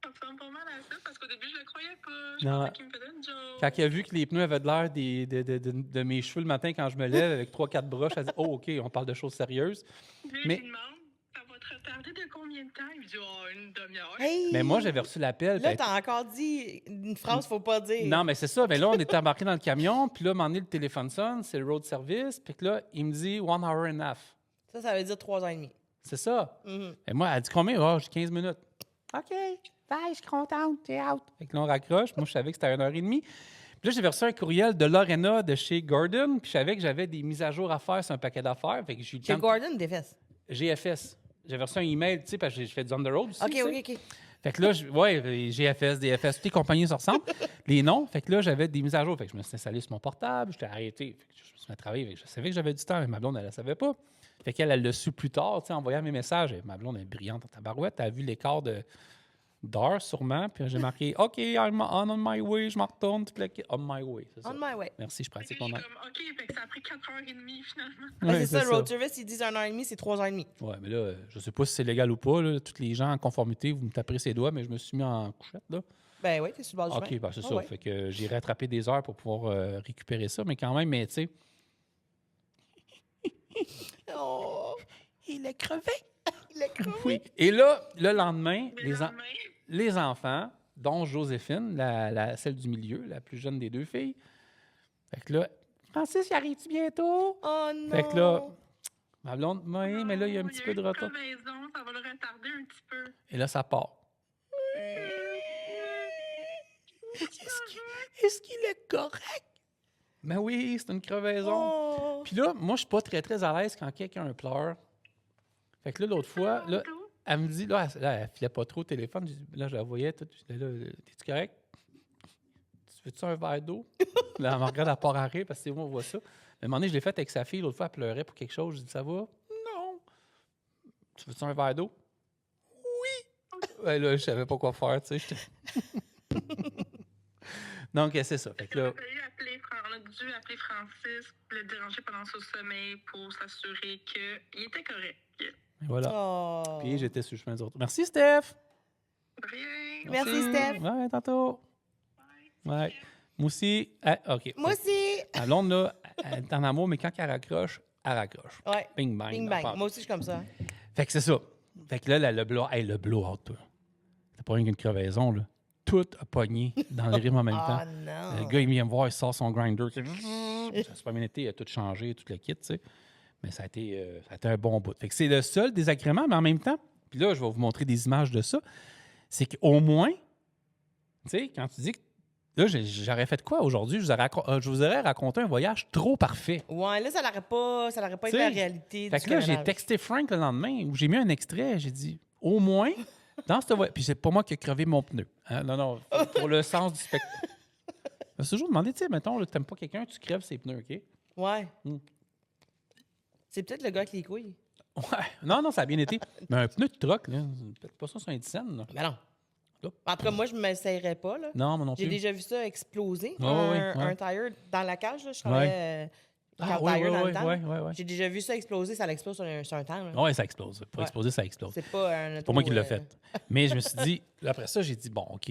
Ça ressemble pas mal à ça parce qu'au début, je le croyais pas. Je
Non.
pensais qu'il me faisait une joke.
Quand il a vu que les pneus avaient de l'air de mes cheveux le matin quand je me lève avec 3-4 broches, elle dit « Oh, OK, on parle de choses sérieuses. »
Mais... il demande, ça va te retarder de combien de temps? Il dit « Oh, une demi-heure.
Hey!
Mais moi, j'avais reçu l'appel.
Là, t'as encore dit une phrase, faut pas dire.
Non, mais c'est ça. Mais là, on était embarqués dans le camion. Puis là, à un moment donné, le téléphone sonne. C'est le road service. Puis là, il me dit 1 hour and a half.
Ça veut dire 3 ans et demi.
C'est ça.
Mm-hmm.
Et moi, elle dit combien? Oh, j'ai 15 minutes. OK. Bye, je suis contente. T'es out. Fait que là, on raccroche. Moi, je savais que c'était à 1h30. Puis là, j'avais reçu un courriel de Lorena de chez Gordon. Puis je savais que j'avais des mises à jour à faire sur un paquet d'affaires. Fait que j'ai eu le
Chez
temps
Gordon, des fesses.
GFS. J'avais reçu un email, tu sais, parce que je fais du on the road aussi.
OK.
Fait que là, GFS, DFS, toutes les compagnies se ressemblent. Les noms. Fait que là, j'avais des mises à jour. Fait que je me suis installé sur mon portable. J'étais arrêté. Fait que je me suis mis à travailler. Je savais que j'avais du temps, mais ma blonde, elle ne savait pas. Fait qu'elle, elle l'a su plus tard, tu sais, en voyant mes messages. Et ma blonde est brillante en tabarouette. Elle a vu l'écart de d'heures sûrement. Puis j'ai marqué « OK, I'm on my way », je m'en retourne. On my way, c'est ça.
On my way.
Merci, je pratique
Puis
mon
je suis comme, OK, fait que ça a pris 4h30 finalement.
Ouais, c'est ça, le road service, ils disent 1h30, c'est 3h30.
Ouais, mais là, je sais pas si c'est légal ou pas. Là. Tous les gens en conformité, vous me taperez ses doigts, mais je me suis mis en couchette, là.
Ben oui, t'es sur le bord du chemin.
OK, ben c'est
Ah
ça.
ouais.
Fait que j'ai rattrapé des heures pour pouvoir récupérer ça, mais quand même, mais tu sais...
Oh,
Il est crevé.
il est crevé.
Oui. Et là, le lendemain,
Mais le lendemain,
les enfants, dont Joséphine, celle du milieu, la plus jeune des deux filles, fait que là, Francis, y arrive-tu bientôt?
Oh non.
Fait que là, ma blonde, oui, mais là, il y a un petit peu de retard.
Il y a une crevaison, ça va le retarder un petit peu.
Et là, ça part. Est-ce qu'il est correct? Ben oui, c'est une crevaison.
Oh.
Puis là, moi, je suis pas très, très à l'aise quand quelqu'un pleure. Fait que là, l'autre fois, là, elle me dit, là, elle filait pas trop au téléphone. Là, je la voyais, tout. J'étais là, t'es-tu correct? Tu veux-tu un verre d'eau? Là, elle me regarde à part à rire parce que c'est moi, on voit ça. Mais à un moment donné, je l'ai fait avec sa fille. L'autre fois, elle pleurait pour quelque chose. Je dis, ça va? Non. Tu veux-tu un verre d'eau? Oui. Ouais, là, je savais pas quoi faire, tu sais. Donc, c'est ça. Fait que là,
On a dû appeler Francis, le déranger pendant son sommeil pour s'assurer qu'il était correct.
voilà.
Oh.
Puis j'étais sur le chemin des autres. Merci, Steph.
Rien.
Merci, Steph.
Ouais, tantôt. Ouais. Moi aussi. Ah, OK.
Moi aussi.
La blonde, là, elle est en amour, mais quand elle raccroche, elle raccroche.
Ouais.
Bing, bang.
Bing
là,
bang. Moi aussi, je suis comme ça.
Fait que c'est ça. Fait que là, le blowout, toi. C'est pas rien qu'une crevaison, là. Tout a pogné dans le rythme en même temps.
Oh non.
Le gars, il vient me voir, il sort son grinder. Ça s'est pas bien été, il a tout changé, tout le kit, tu sais. Mais ça a été un bon bout. Fait que c'est le seul désagrément, mais en même temps, puis là, je vais vous montrer des images de ça, c'est qu'au moins, tu sais, quand tu dis que là, j'aurais fait quoi aujourd'hui? Je vous aurais raconté un voyage trop parfait.
Ouais, là, ça n'aurait pas été
T'sais,
la réalité.
Fait
du
que là, j'ai
camionnage.
texté Frank le lendemain où j'ai mis un extrait. J'ai dit, au moins, dans ce voyage. Puis c'est pas moi qui ai crevé mon pneu. Hein? Non, pour le sens du spectacle. Je me suis toujours demandé, tu sais, mettons, là, t'aimes pas quelqu'un, tu crèves ses pneus, OK?
Ouais.
Hmm.
C'est peut-être le gars avec les couilles.
Ouais. Non, ça a bien été. Mais un pneu de truck, là, c'est peut-être pas ça sur un dizaine, là.
Mais non.
Là.
En tout cas, moi, je ne m'essayerais pas. Là.
Non, moi non plus.
J'ai déjà vu ça exploser.
Ouais,
un
ouais.
tire dans la cage. Là, je travaillais
Ah,
quand
oui,
tire dans
oui,
le temps.
oui.
J'ai déjà vu ça exploser. Ça l'explose sur un temps. Là.
Oui, ça explose. Pour
Ouais.
exploser, ça explose.
C'est pas un auto,
Pour moi qui l'a fait. Mais je me suis dit, après ça, j'ai dit, bon, OK,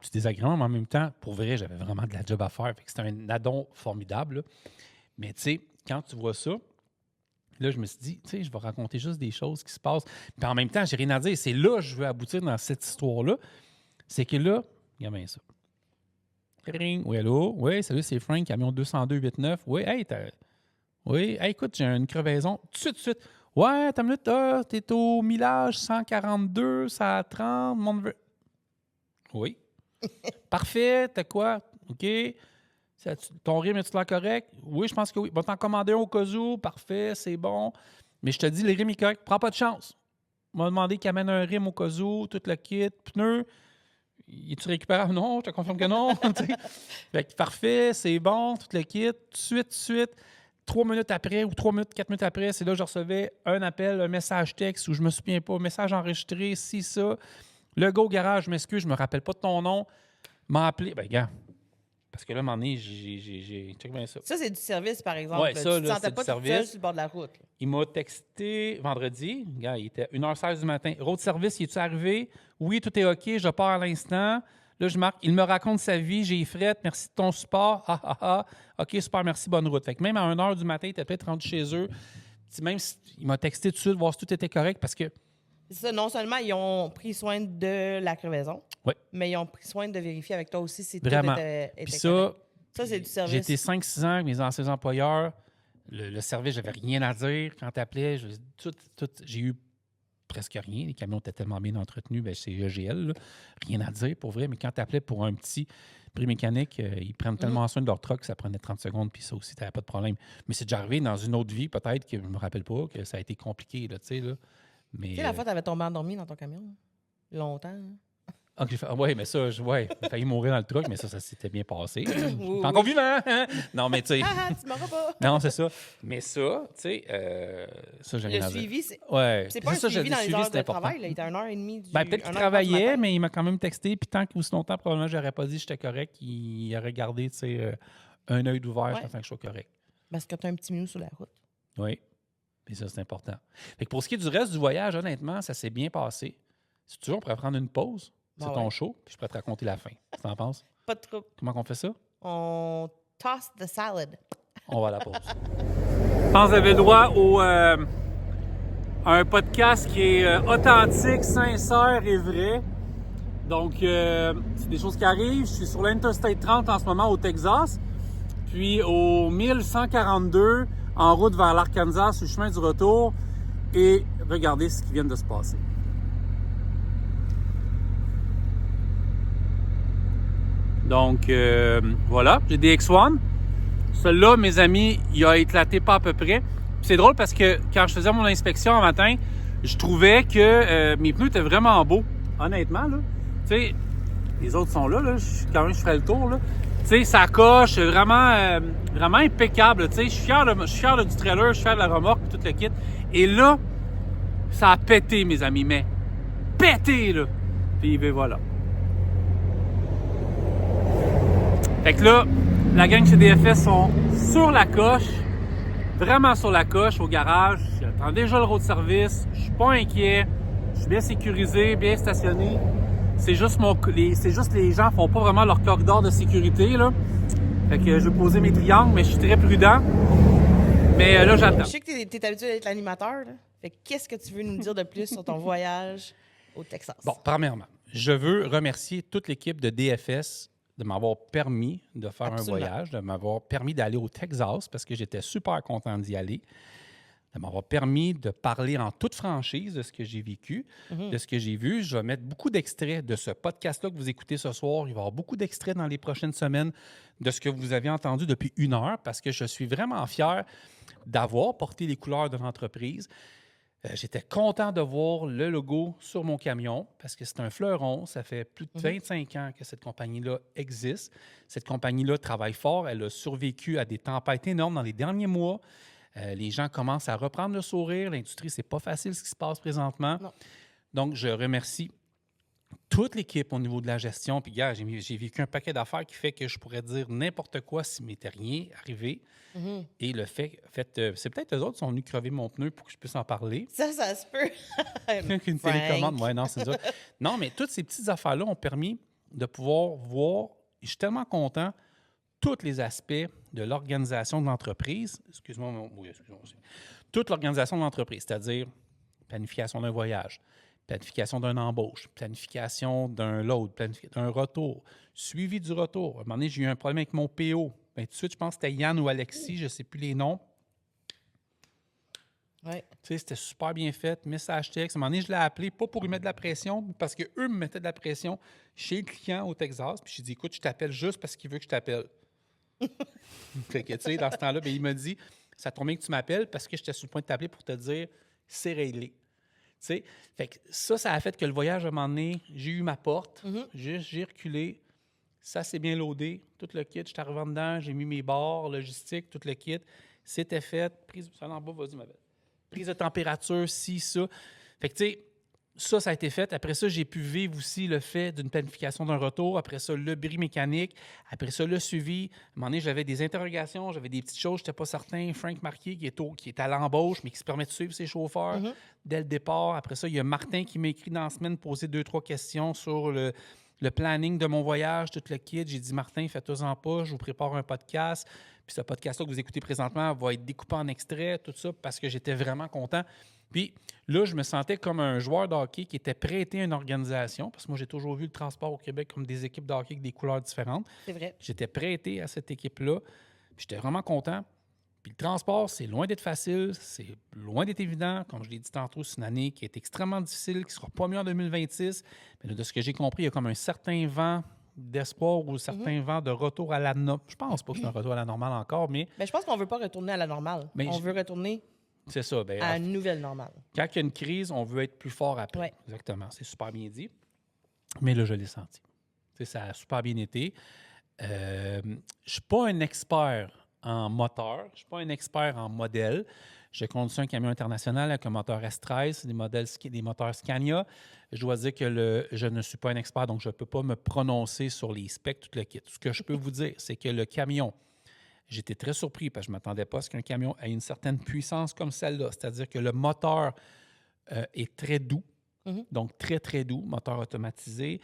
c'est désagréable, mais en même temps, pour vrai, j'avais vraiment de la job à faire. Fait que c'était un addon formidable. Là. Mais tu sais, quand tu vois ça, là, je me suis dit, tu sais, je vais raconter juste des choses qui se passent. Puis en même temps, j'ai rien à dire. C'est là que je veux aboutir dans cette histoire-là. C'est que là, regarde bien ça. Ring. Oui, allô? Oui, salut, c'est Frank, camion 202-89. Oui, hey, oui, hey, écoute, j'ai une crevaison. Tout de suite. Ouais, t'as une minute, t'es au millage 142, ça a 30, mon neveu. Oui. Parfait, t'as quoi? OK. Ton rime, est-tu l'air correct? Oui, je pense que oui. Bon, t'en commander un au cas où. Parfait, c'est bon. Mais je te dis, le rime est correct. Prends pas de chance. On m'a demandé qu'il amène un rime au cas où, tout le kit, pneus. Es-tu récupérable? Non, je te confirme que non. Fait que parfait, c'est bon, tout le kit. Tout de suite. 3 minutes après ou 3 minutes, 4 minutes après, c'est là que je recevais un appel, un message texte où je me souviens pas, un message enregistré, si, ça. Le gars au garage, je m'excuse, je me rappelle pas de ton nom, m'a appelé. Ben, gars, parce que là, à un moment donné, j'ai check bien ça.
Ça, c'est du service, par exemple.
Ouais,
là.
ça,
Tu te
là,
sentais
c'est
pas
du
tout seul
service.
sur le bord de la route. Là.
Il m'a texté vendredi. Gars, il était 1h16 du matin. Road service, il est-tu arrivé? Oui, tout est OK, je pars à l'instant. Là, je marque, il me raconte sa vie, j'ai fret, merci de ton support. OK, super, merci, bonne route. Fait que même à 1h du matin, il était peut-être rendu chez eux. Même il m'a texté tout de suite, voir si tout était correct parce que.
C'est ça, non seulement ils ont pris soin de la crevaison,
Oui.
mais ils ont pris soin de vérifier avec toi aussi si
Vraiment.
tout était
Puis
correct. Ça, c'est du service.
J'ai été 5-6 ans avec mes anciens employeurs. Le service, j'avais rien à dire. Quand t'appelais, j'ai eu presque rien. Les camions étaient tellement bien entretenus. Ben, c'est EGL, là. Rien à dire, pour vrai. Mais quand t'appelais pour un petit prix mécanique, ils prennent tellement soin de leur truck que ça prenait 30 secondes, puis ça aussi, t'avais pas de problème. Mais c'est déjà arrivé dans une autre vie, peut-être, que je me rappelle pas, que ça a été compliqué, là, tu sais, là. Mais,
Tu sais, la fois, tu avais tombé endormi dans ton camion. Longtemps. Hein?
Ah, oui, mais ça, j'ai failli mourir dans le truck, mais ça s'était bien passé. Je suis
Oui.
encore vivant. Hein? Non, mais tu sais.
Tu m'auras pas.
Non, c'est ça. Mais ça, tu sais, ça, j'ai rien
Le
à dire.
suivi,
Ouais.
c'est pas un
ça,
suivi dans les
suivi,
heures
c'était
de
important.
travail. Là. Il était à 1h30 du
Ben, peut-être qu'il
1h30
travaillait,
du matin.
mais il m'a quand même texté. Puis tant qu'aussi longtemps, probablement, j'aurais pas dit que j'étais correct. Il aurait gardé, tu sais, un œil d'ouvert jusqu'à temps que je sois correct.
Parce que tu as un petit minou sur la route.
Oui. Puis ça, c'est important. Fait que pour ce qui est du reste du voyage, honnêtement, ça s'est bien passé. Si tu veux, on pourrait prendre une pause. C'est ton show, puis je pourrais te raconter la fin. Tu t'en penses?
Pas de trouble.
Comment on fait ça?
On toss the salad.
On va à la pause. Je pense que vous avez le droit à un podcast qui est authentique, sincère et vrai. Donc, c'est des choses qui arrivent. Je suis sur l'Interstate 30 en ce moment au Texas. Puis au 1142, en route vers l'Arkansas, sur le chemin du retour. Et regardez ce qui vient de se passer. Donc, voilà, j'ai des X1. Celui-là, mes amis, il a éclaté pas à peu près. Puis c'est drôle parce que quand je faisais mon inspection un matin, je trouvais que mes pneus étaient vraiment beaux. Honnêtement, là. Tu sais, les autres sont là, quand même, je ferai le tour, là. Tu sais, ça coche, vraiment, vraiment impeccable. Tu sais, je suis fier du trailer, je suis fier de la remorque, tout le kit. Et là, ça a pété, mes amis, mais pété, là. Puis ben voilà. Fait que là, la gang chez DFS sont sur la coche, vraiment sur la coche au garage. J'attends déjà le road service, je suis pas inquiet, je suis bien sécurisé, bien stationné. C'est juste les gens font pas vraiment leur corridor de sécurité, là. Fait que je vais poser mes triangles, mais je suis très prudent. Mais là, j'attends.
Je sais que tu es habitué d'être l'animateur, là. Fait que qu'est-ce que tu veux nous dire de plus sur ton voyage au Texas?
Bon, premièrement, je veux remercier toute l'équipe de DFS de m'avoir permis de faire un voyage, de m'avoir permis d'aller au Texas parce que j'étais super content d'y aller, de m'avoir permis de parler en toute franchise de ce que j'ai vécu, de ce que j'ai vu. Je vais mettre beaucoup d'extraits de ce podcast-là que vous écoutez ce soir. Il va y avoir beaucoup d'extraits dans les prochaines semaines de ce que vous avez entendu depuis 1 heure parce que je suis vraiment fier d'avoir porté les couleurs de l'entreprise. J'étais content de voir le logo sur mon camion parce que c'est un fleuron. Ça fait plus de 25 ans que cette compagnie-là existe. Cette compagnie-là travaille fort. Elle a survécu à des tempêtes énormes dans les derniers mois. Les gens commencent à reprendre le sourire. L'industrie, c'est pas facile ce qui se passe présentement. Non. Donc, je remercie toute l'équipe au niveau de la gestion. Puis, gars, j'ai vécu un paquet d'affaires qui fait que je pourrais dire n'importe quoi s'il m'était rien arrivé. Et le fait c'est peut-être eux autres qui sont venus crever mon pneu pour que je puisse en parler.
Ça se peut.
Une télécommande, ouais, non, c'est ça. Non, mais toutes ces petites affaires-là ont permis de pouvoir voir, et je suis tellement content, tous les aspects de l'organisation de l'entreprise. Excuse-moi. Toute l'organisation de l'entreprise, c'est-à-dire planification d'un voyage, planification d'une embauche, planification d'un load, d'un retour, suivi du retour. À un moment donné, j'ai eu un problème avec mon PO. Bien, tout de suite, je pense que c'était Yann ou Alexis, je ne sais plus les noms.
Ouais.
Tu sais, c'était super bien fait. Message texte. À un moment donné, je l'ai appelé, pas pour lui mettre de la pression, parce qu'eux me mettaient de la pression chez le client au Texas. Puis j'ai dit, écoute, je t'appelle juste parce qu'il veut que je t'appelle. Fait que, tu sais, dans ce temps-là, bien, il m'a dit, ça tombe bien que tu m'appelles parce que j'étais sur le point de t'appeler pour te dire, c'est réglé. Tu sais, fait que ça a fait que le voyage, à un moment donné, j'ai eu ma porte, j'ai reculé. Ça, c'est bien loadé. Tout le kit, je suis arrivé dedans, j'ai mis mes barres, logistique, tout le kit. C'était fait. Prise de température, ci, ça. Fait que, tu sais, ça a été fait. Après ça, j'ai pu vivre aussi le fait d'une planification d'un retour. Après ça, le bris mécanique. Après ça, le suivi. À un moment donné, j'avais des interrogations, j'avais des petites choses, je n'étais pas certain. Frank Marquier, qui est à l'embauche, mais qui se permet de suivre ses chauffeurs dès le départ. Après ça, il y a Martin qui m'a écrit dans la semaine, poser 2-3 questions sur le planning de mon voyage, tout le kit. J'ai dit, Martin, faites-en pas, je vous prépare un podcast. Puis ce podcast-là que vous écoutez présentement va être découpé en extraits, tout ça, parce que j'étais vraiment content. Puis là, je me sentais comme un joueur de hockey qui était prêté à une organisation, parce que moi, j'ai toujours vu le transport au Québec comme des équipes de hockey avec des couleurs différentes.
C'est vrai.
J'étais prêté à cette équipe-là. Puis j'étais vraiment content. Puis le transport, c'est loin d'être facile, c'est loin d'être évident. Comme je l'ai dit tantôt, c'est une année qui est extrêmement difficile, qui ne sera pas mieux en 2026. Mais là, de ce que j'ai compris, il y a comme un certain vent d'espoir ou un certain vent de retour à la normale. Je pense pas que c'est un retour à la normale encore, mais...
Bien, je pense qu'on ne veut pas retourner à la normale. On veut retourner
c'est ça,
à une nouvelle normale.
Quand il y a une crise, on veut être plus fort après.
Ouais.
Exactement, c'est super bien dit. Mais là, je l'ai senti. Ça a super bien été. Je ne suis pas un expert en moteur. Je ne suis pas un expert en modèle. Je conduis un camion international avec un moteur S13, des moteurs Scania. Je dois dire que je ne suis pas un expert, donc je ne peux pas me prononcer sur les specs, tout le kit. Ce que je peux vous dire, c'est que le camion, j'étais très surpris parce que je ne m'attendais pas à ce qu'un camion ait une certaine puissance comme celle-là. C'est-à-dire que le moteur est très doux. Donc, très, très doux, moteur automatisé.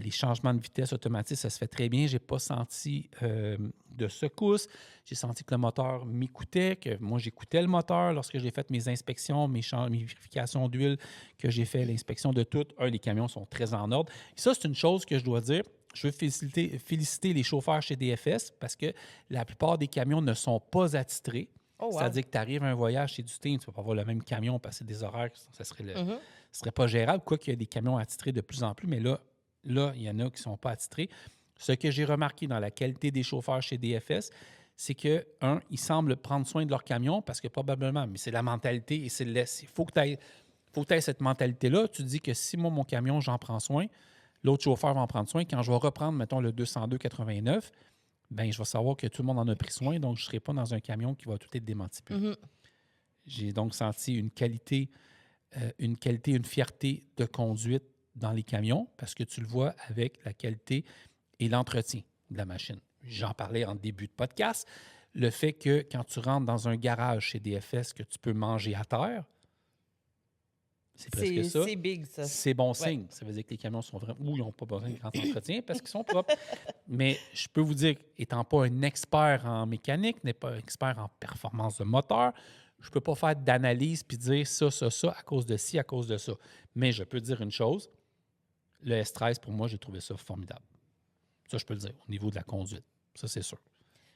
Les changements de vitesse automatiques, ça se fait très bien. Je n'ai pas senti de secousse. J'ai senti que le moteur m'écoutait, que moi, j'écoutais le moteur lorsque j'ai fait mes inspections, mes vérifications d'huile, que j'ai fait l'inspection de tout. Les camions sont très en ordre. Et ça, c'est une chose que je dois dire. Je veux féliciter les chauffeurs chez DFS parce que la plupart des camions ne sont pas attitrés.
Oh, wow.
C'est-à-dire que tu arrives à un voyage chez Dustin, tu ne vas pas avoir le même camion, passer des horaires, ça serait pas gérable. Quoiqu'il y a des camions attitrés de plus en plus, mais là, il y en a qui ne sont pas attitrés. Ce que j'ai remarqué dans la qualité des chauffeurs chez DFS, c'est que, ils semblent prendre soin de leur camion parce que probablement, mais c'est la mentalité et c'est le laisse. Il faut que tu aies cette mentalité-là. Tu te dis que si moi, mon camion, j'en prends soin, l'autre chauffeur va en prendre soin. Quand je vais reprendre, mettons, le 202-89, bien, je vais savoir que tout le monde en a pris soin, donc je ne serai pas dans un camion qui va tout être démenti. J'ai donc senti une qualité, une fierté de conduite dans les camions parce que tu le vois avec la qualité et l'entretien de la machine. J'en parlais en début de podcast. Le fait que quand tu rentres dans un garage chez DFS, que tu peux manger à terre, c'est presque ça.
C'est big, ça.
C'est bon signe. Ça veut dire que les camions sont vraiment... Ou ils n'ont pas besoin de grand entretien parce qu'ils sont propres. Mais je peux vous dire, étant pas un expert en mécanique, n'est pas un expert en performance de moteur, je ne peux pas faire d'analyse puis dire ça, à cause de ci, à cause de ça. Mais je peux dire une chose, le S13, pour moi, j'ai trouvé ça formidable. Ça, je peux le dire, au niveau de la conduite. Ça, c'est sûr.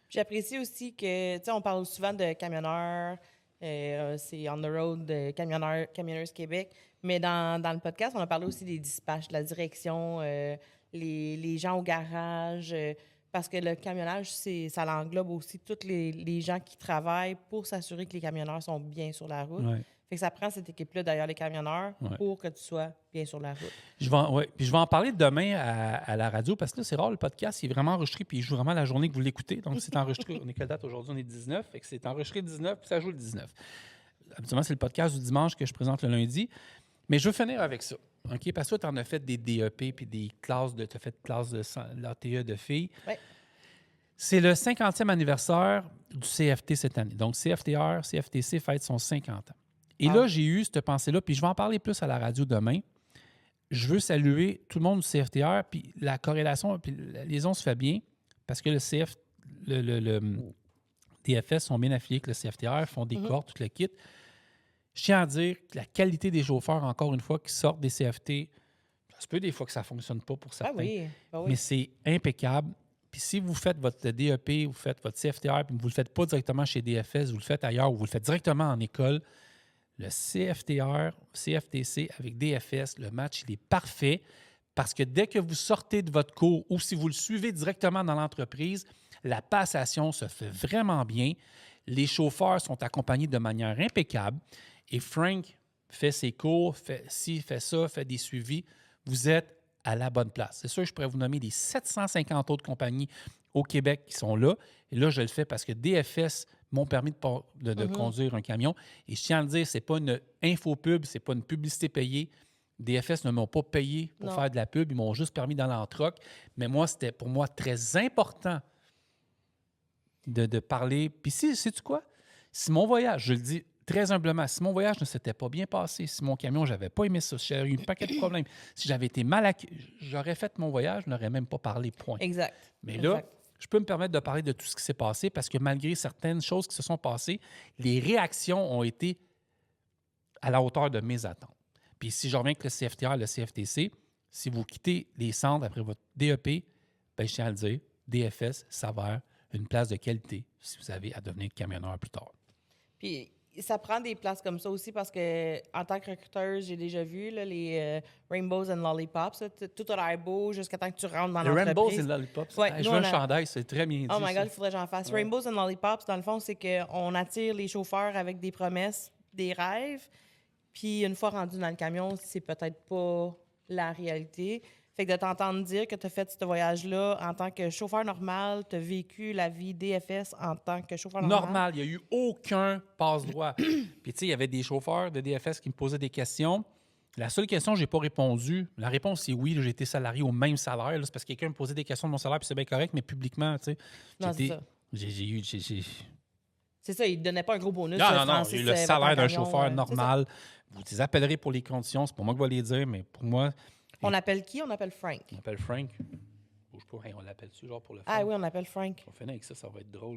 J'apprécie aussi que, tu sais, on parle souvent de camionneurs, c'est On the Road de Camionneuses Québec, mais dans le podcast, on a parlé aussi des dispatchs, de la direction, les gens au garage, parce que le camionnage, ça l'englobe aussi tous les gens qui travaillent pour s'assurer que les camionneurs sont bien sur la route.
Ouais.
Fait que ça prend cette équipe-là, d'ailleurs, les camionneurs, pour que tu sois bien sur la route.
Puis je vais en parler demain à la radio parce que là, c'est rare, le podcast, il est vraiment enregistré puis il joue vraiment la journée que vous l'écoutez. Donc, c'est enregistré. On est quelle date aujourd'hui? On est 19. Fait que c'est enregistré le 19 puis ça joue le 19. Habituellement, c'est le podcast du dimanche que je présente le lundi. Mais je veux finir avec ça. OK? Parce que toi, tu en as fait des DEP puis des classes tu as fait classe de l'ATE de filles.
Oui.
C'est le 50e anniversaire du CFT cette année. Donc, CFTC fête son 50 ans. Et là, j'ai eu cette pensée-là, puis je vais en parler plus à la radio demain. Je veux saluer tout le monde du CFTR, puis la corrélation, puis la liaison se fait bien, parce que le DFS sont bien affiliés avec le CFTR, font des corps, tout le kit. Je tiens à dire que la qualité des chauffeurs, encore une fois, qui sortent des CFT, ça se peut des fois que ça ne fonctionne pas pour certains,
oui.
mais c'est impeccable. Puis si vous faites votre DEP, vous faites votre CFTR, puis vous ne le faites pas directement chez DFS, vous le faites ailleurs, ou vous le faites directement en école, le CFTR, CFTC avec DFS, le match, il est parfait parce que dès que vous sortez de votre cours ou si vous le suivez directement dans l'entreprise, la passation se fait vraiment bien. Les chauffeurs sont accompagnés de manière impeccable et Frank fait ses cours, fait ça, fait des suivis. Vous êtes à la bonne place. C'est sûr, je pourrais vous nommer les 750 autres compagnies au Québec qui sont là. Et là, je le fais parce que DFS m'ont permis de conduire un camion. Et je tiens à le dire, ce n'est pas une infopub, ce n'est pas une publicité payée. DFS ne m'ont pas payé pour faire de la pub, ils m'ont juste permis d'aller en troc. Mais moi, c'était pour moi très important de parler. Puis sais-tu quoi? Si mon voyage, je le dis très humblement, si mon voyage ne s'était pas bien passé, si mon camion, je n'avais pas aimé ça, si j'avais eu un paquet de problèmes, si j'avais été mal accueilli, j'aurais fait mon voyage, je n'aurais même pas parlé, point.
Exact.
Mais là, je peux me permettre de parler de tout ce qui s'est passé parce que malgré certaines choses qui se sont passées, les réactions ont été à la hauteur de mes attentes. Puis si je reviens avec le CFTR, le CFTC, si vous quittez les centres après votre DEP, bien, je tiens à le dire, DFS s'avère une place de qualité si vous avez à devenir camionneur plus tard.
Puis ça prend des places comme ça aussi parce que en tant que recruteuse, j'ai déjà vu là, les Rainbows and Lollipops. Là, tout a l'air beau jusqu'à temps que tu rentres dans l'entreprise.
Rainbows and Lollipops?
Ouais,
je veux un chandail, c'est très bien dit.
Oh my God, il faudrait que j'en fasse.
Ouais.
Rainbows and Lollipops, dans le fond, c'est qu'on attire les chauffeurs avec des promesses, des rêves. Puis une fois rendu dans le camion, c'est peut-être pas la réalité. Fait que de t'entendre dire que tu as fait ce voyage-là en tant que chauffeur normal, tu as vécu la vie DFS en tant que chauffeur normal.
Normal, il n'y a eu aucun passe-droit. Puis, tu sais, il y avait des chauffeurs de DFS qui me posaient des questions. La seule question, je n'ai pas répondu. La réponse, c'est oui, j'ai été salarié au même salaire. Là, c'est parce que quelqu'un me posait des questions de mon salaire, puis c'est bien correct, mais publiquement, tu sais.
Non, c'est ça. C'est ça, il ne donnait pas un gros bonus.
Non, j'ai eu le salaire d'un chauffeur
c'est
normal. Vous les appellerez pour les conditions, c'est pas moi qui vais les dire, mais pour moi.
On appelle qui? On appelle Frank.
On appelle Frank. Bouge pas, hey, on l'appelle-tu genre pour le fun?
Ah oui, on appelle Frank.
On va finir avec ça, ça va être drôle.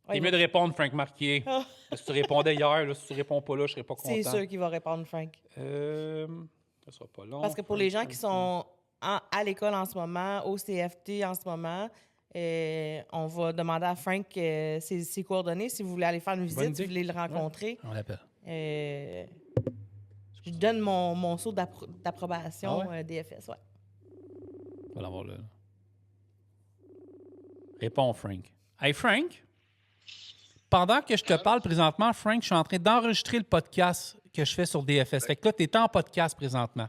Ouais,
C'est mieux de répondre, Frank Marquier. Si tu répondais hier, là, si tu réponds pas là, je serais pas content.
C'est sûr qu'il va répondre, Frank.
Ça sera pas long.
Parce que pour les gens qui sont à l'école en ce moment, au CFT en ce moment, on va demander à Frank ses coordonnées si vous voulez aller faire une visite, si vous voulez le rencontrer.
Ouais, on l'appelle.
Je donne mon saut d'approbation DFS. Ouais.
On va l'avoir là. Réponds, Frank. Hey, Frank, pendant que je te parle présentement, Frank, je suis en train d'enregistrer le podcast que je fais sur DFS. Fait que là, tu es en podcast présentement.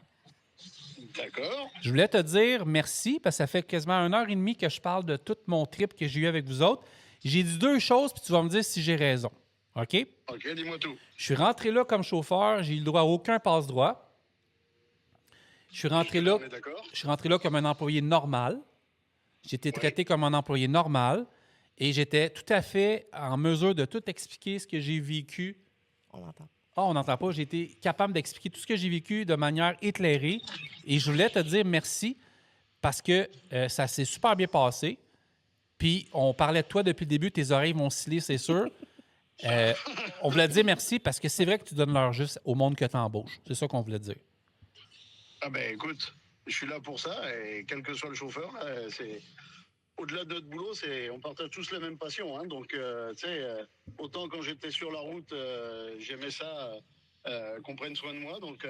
D'accord.
Je voulais te dire merci parce que ça fait quasiment 1h30 que je parle de tout mon trip que j'ai eu avec vous autres. J'ai dit 2 choses, puis tu vas me dire si j'ai raison. OK?
OK, dis-moi tout.
Je suis rentré là comme chauffeur, j'ai eu le droit à aucun passe-droit. Je suis rentré là comme un employé normal. J'ai été traité comme un employé normal et j'étais tout à fait en mesure de tout expliquer ce que j'ai vécu.
On l'entend.
Ah, on n'entend pas. J'ai été capable d'expliquer tout ce que j'ai vécu de manière éclairée. Et je voulais te dire merci parce que ça s'est super bien passé. Puis, on parlait de toi depuis le début. Tes oreilles vont sciller, c'est sûr. On voulait te dire merci parce que c'est vrai que tu donnes l'heure juste au monde que tu embauches. C'est ça qu'on voulait te dire.
Ah ben écoute, je suis là pour ça. Et quel que soit le chauffeur, c'est... Au-delà de notre boulot, on partage tous la même passion. Hein, donc, tu sais, autant quand j'étais sur la route, j'aimais ça, qu'on prenne soin de moi. Donc,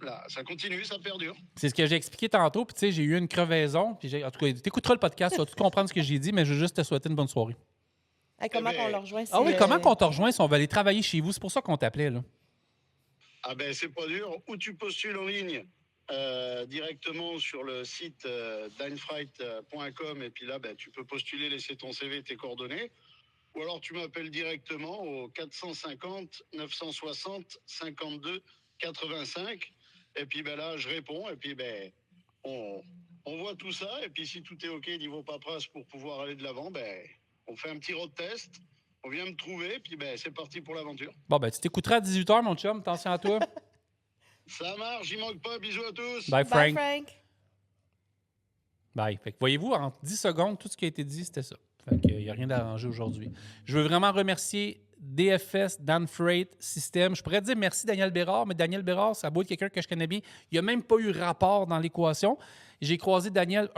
là, ça continue, ça perdure.
C'est ce que j'ai expliqué tantôt. Puis, tu sais, j'ai eu une crevaison. Puis, en tout cas, tu écouteras le podcast, tu vas tout comprendre ce que j'ai dit, mais je veux juste te souhaiter une bonne soirée.
Hey, comment on le rejoint?
Ah oui, comment on te rejoint si on va aller travailler chez vous? C'est pour ça qu'on t'appelait, là.
Ah ben, c'est pas dur. Ou tu postules en ligne directement sur le site dinefreight.com et puis là, ben, tu peux postuler, laisser ton CV, tes coordonnées. Ou alors tu m'appelles directement au 450 960 52 85 et puis ben là, je réponds et puis ben on voit tout ça et puis si tout est OK niveau paperasse pour pouvoir aller de l'avant, ben on fait un petit road test, on vient me trouver puis ben c'est parti pour l'aventure.
Bon, ben tu t'écouteras à 18h, mon chum. Attention à toi.
Ça marche, j'y manque pas. Bisous à tous.
Bye, Frank.
Bye, Frank.
Bye. Fait que voyez-vous, en 10 secondes, tout ce qui a été dit, c'était ça. Fait qu'il n'y a rien d'arrangé aujourd'hui. Je veux vraiment remercier DFS, Dan Freight System. Je pourrais dire merci Daniel Bérard, mais Daniel Bérard, ça a beau être quelqu'un que je connais bien. Il n'a même pas eu rapport dans l'équation. J'ai croisé Daniel,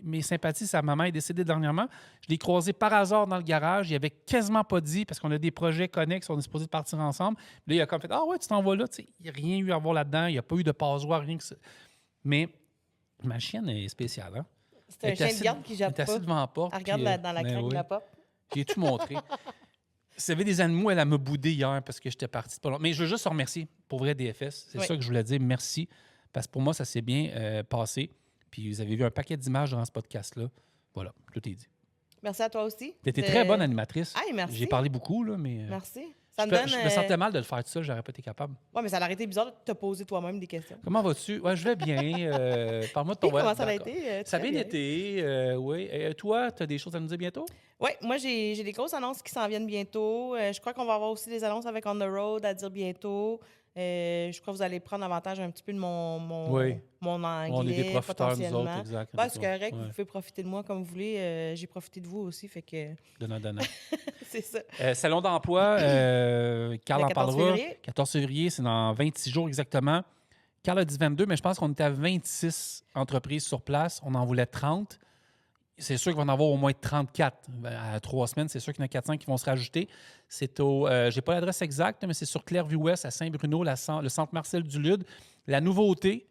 mes sympathies, sa maman est décédée dernièrement. Je l'ai croisé par hasard dans le garage. Il n'avait quasiment pas dit, parce qu'on a des projets connexes, on est supposé partir ensemble. Là, il a comme fait « Ah ouais, tu t'en vas là. » Il n'y a rien eu à voir là-dedans. Il n'y a pas eu de passe-droit, rien que ça. Mais ma chienne est spéciale, hein?
C'est un chien de garde qui jappe pas.
Elle est assise devant la porte.
Elle regarde dans la craque de la porte.
J'ai tout montré. Vous avez des animaux, elle m'a boudé hier parce que j'étais parti pas long. Mais je veux juste te remercier pour vrai DFS. C'est ça que je voulais dire. Merci. Parce que pour moi, ça s'est bien passé. Puis vous avez vu un paquet d'images dans ce podcast-là. Voilà, tout est dit.
Merci à toi aussi.
Tu étais très bonne animatrice.
Hey, merci.
J'ai parlé beaucoup, là, mais.
Merci.
Je me sentais mal de le faire tout seul, j'aurais pas été capable.
Oui, mais ça a été bizarre de te poser toi-même des questions.
Comment vas-tu? Ouais, je vais bien. Parle-moi de ton
voyage. Comment ça a été?
Ça a bien été, oui. Toi, tu as des choses à nous dire bientôt?
Oui, moi, j'ai des grosses annonces qui s'en viennent bientôt. Je crois qu'on va avoir aussi des annonces avec On the Road à dire bientôt. Je crois que vous allez prendre avantage un petit peu de mon anglais.
On est des profiteurs, nous autres, exact.
C'est correct, vous pouvez profiter de moi comme vous voulez. J'ai profité de vous aussi, fait que...
Donnant.
C'est ça.
Salon d'emploi, Carl en parlera.
Février.
14 février, c'est dans 26 jours exactement. Carl a dit 22, mais je pense qu'on était à 26 entreprises sur place. On en voulait 30. C'est sûr qu'il va en avoir au moins 34 à 3 semaines. C'est sûr qu'il y en a 400 qui vont se rajouter. C'est au... j'ai pas l'adresse exacte, mais c'est sur Clairview-Ouest, à Saint-Bruno, le centre Marcel Dulude. La nouveauté,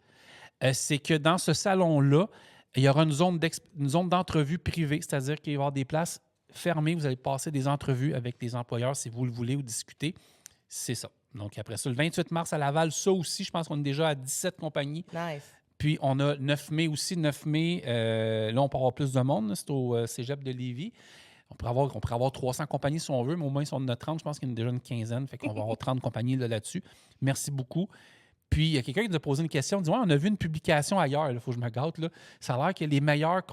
c'est que dans ce salon-là, il y aura une zone d'entrevue privée, c'est-à-dire qu'il va y avoir des places fermées. Vous allez passer des entrevues avec des employeurs si vous le voulez ou discuter. C'est ça. Donc, après ça, le 28 mars à Laval, ça aussi, je pense qu'on est déjà à 17 compagnies.
Nice.
Puis, on a 9 mai aussi. 9 mai, là, on peut avoir plus de monde. Là, c'est au cégep de Lévis. On pourrait avoir 300 compagnies si on veut, mais au moins, si on en a 30, je pense qu'il y en a déjà une quinzaine. Fait qu'on va avoir 30 compagnies là-dessus. Merci beaucoup. Puis, il y a quelqu'un qui nous a posé une question. Il dit, ouais, on a vu une publication ailleurs. Il faut que je me gâte. Là. Ça a l'air que les meilleures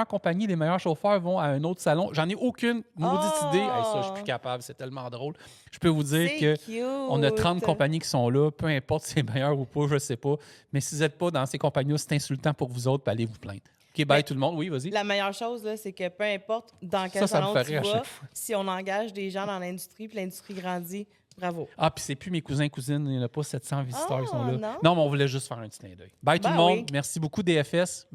compagnies, les meilleurs chauffeurs vont à un autre salon. J'en ai aucune maudite idée. Hey, ça, je suis plus capable. C'est tellement drôle. Je peux vous dire qu'on a 30 compagnies qui sont là. Peu importe si c'est meilleur ou pas, je ne sais pas. Mais si vous n'êtes pas dans ces compagnies-là, c'est insultant pour vous autres, puis allez vous plaindre. OK, bye tout le monde. Oui, vas-y.
La meilleure chose, là, c'est que peu importe dans quel salon tu vas, si on engage des gens dans l'industrie, puis l'industrie grandit, bravo.
Ah, puis c'est plus mes cousins et cousines. Il n'y en a pas 700 visiteurs qui sont là.
Non,
mais on voulait juste faire un petit clin d'œil. Bye tout le monde. Oui. Merci beaucoup, DFS.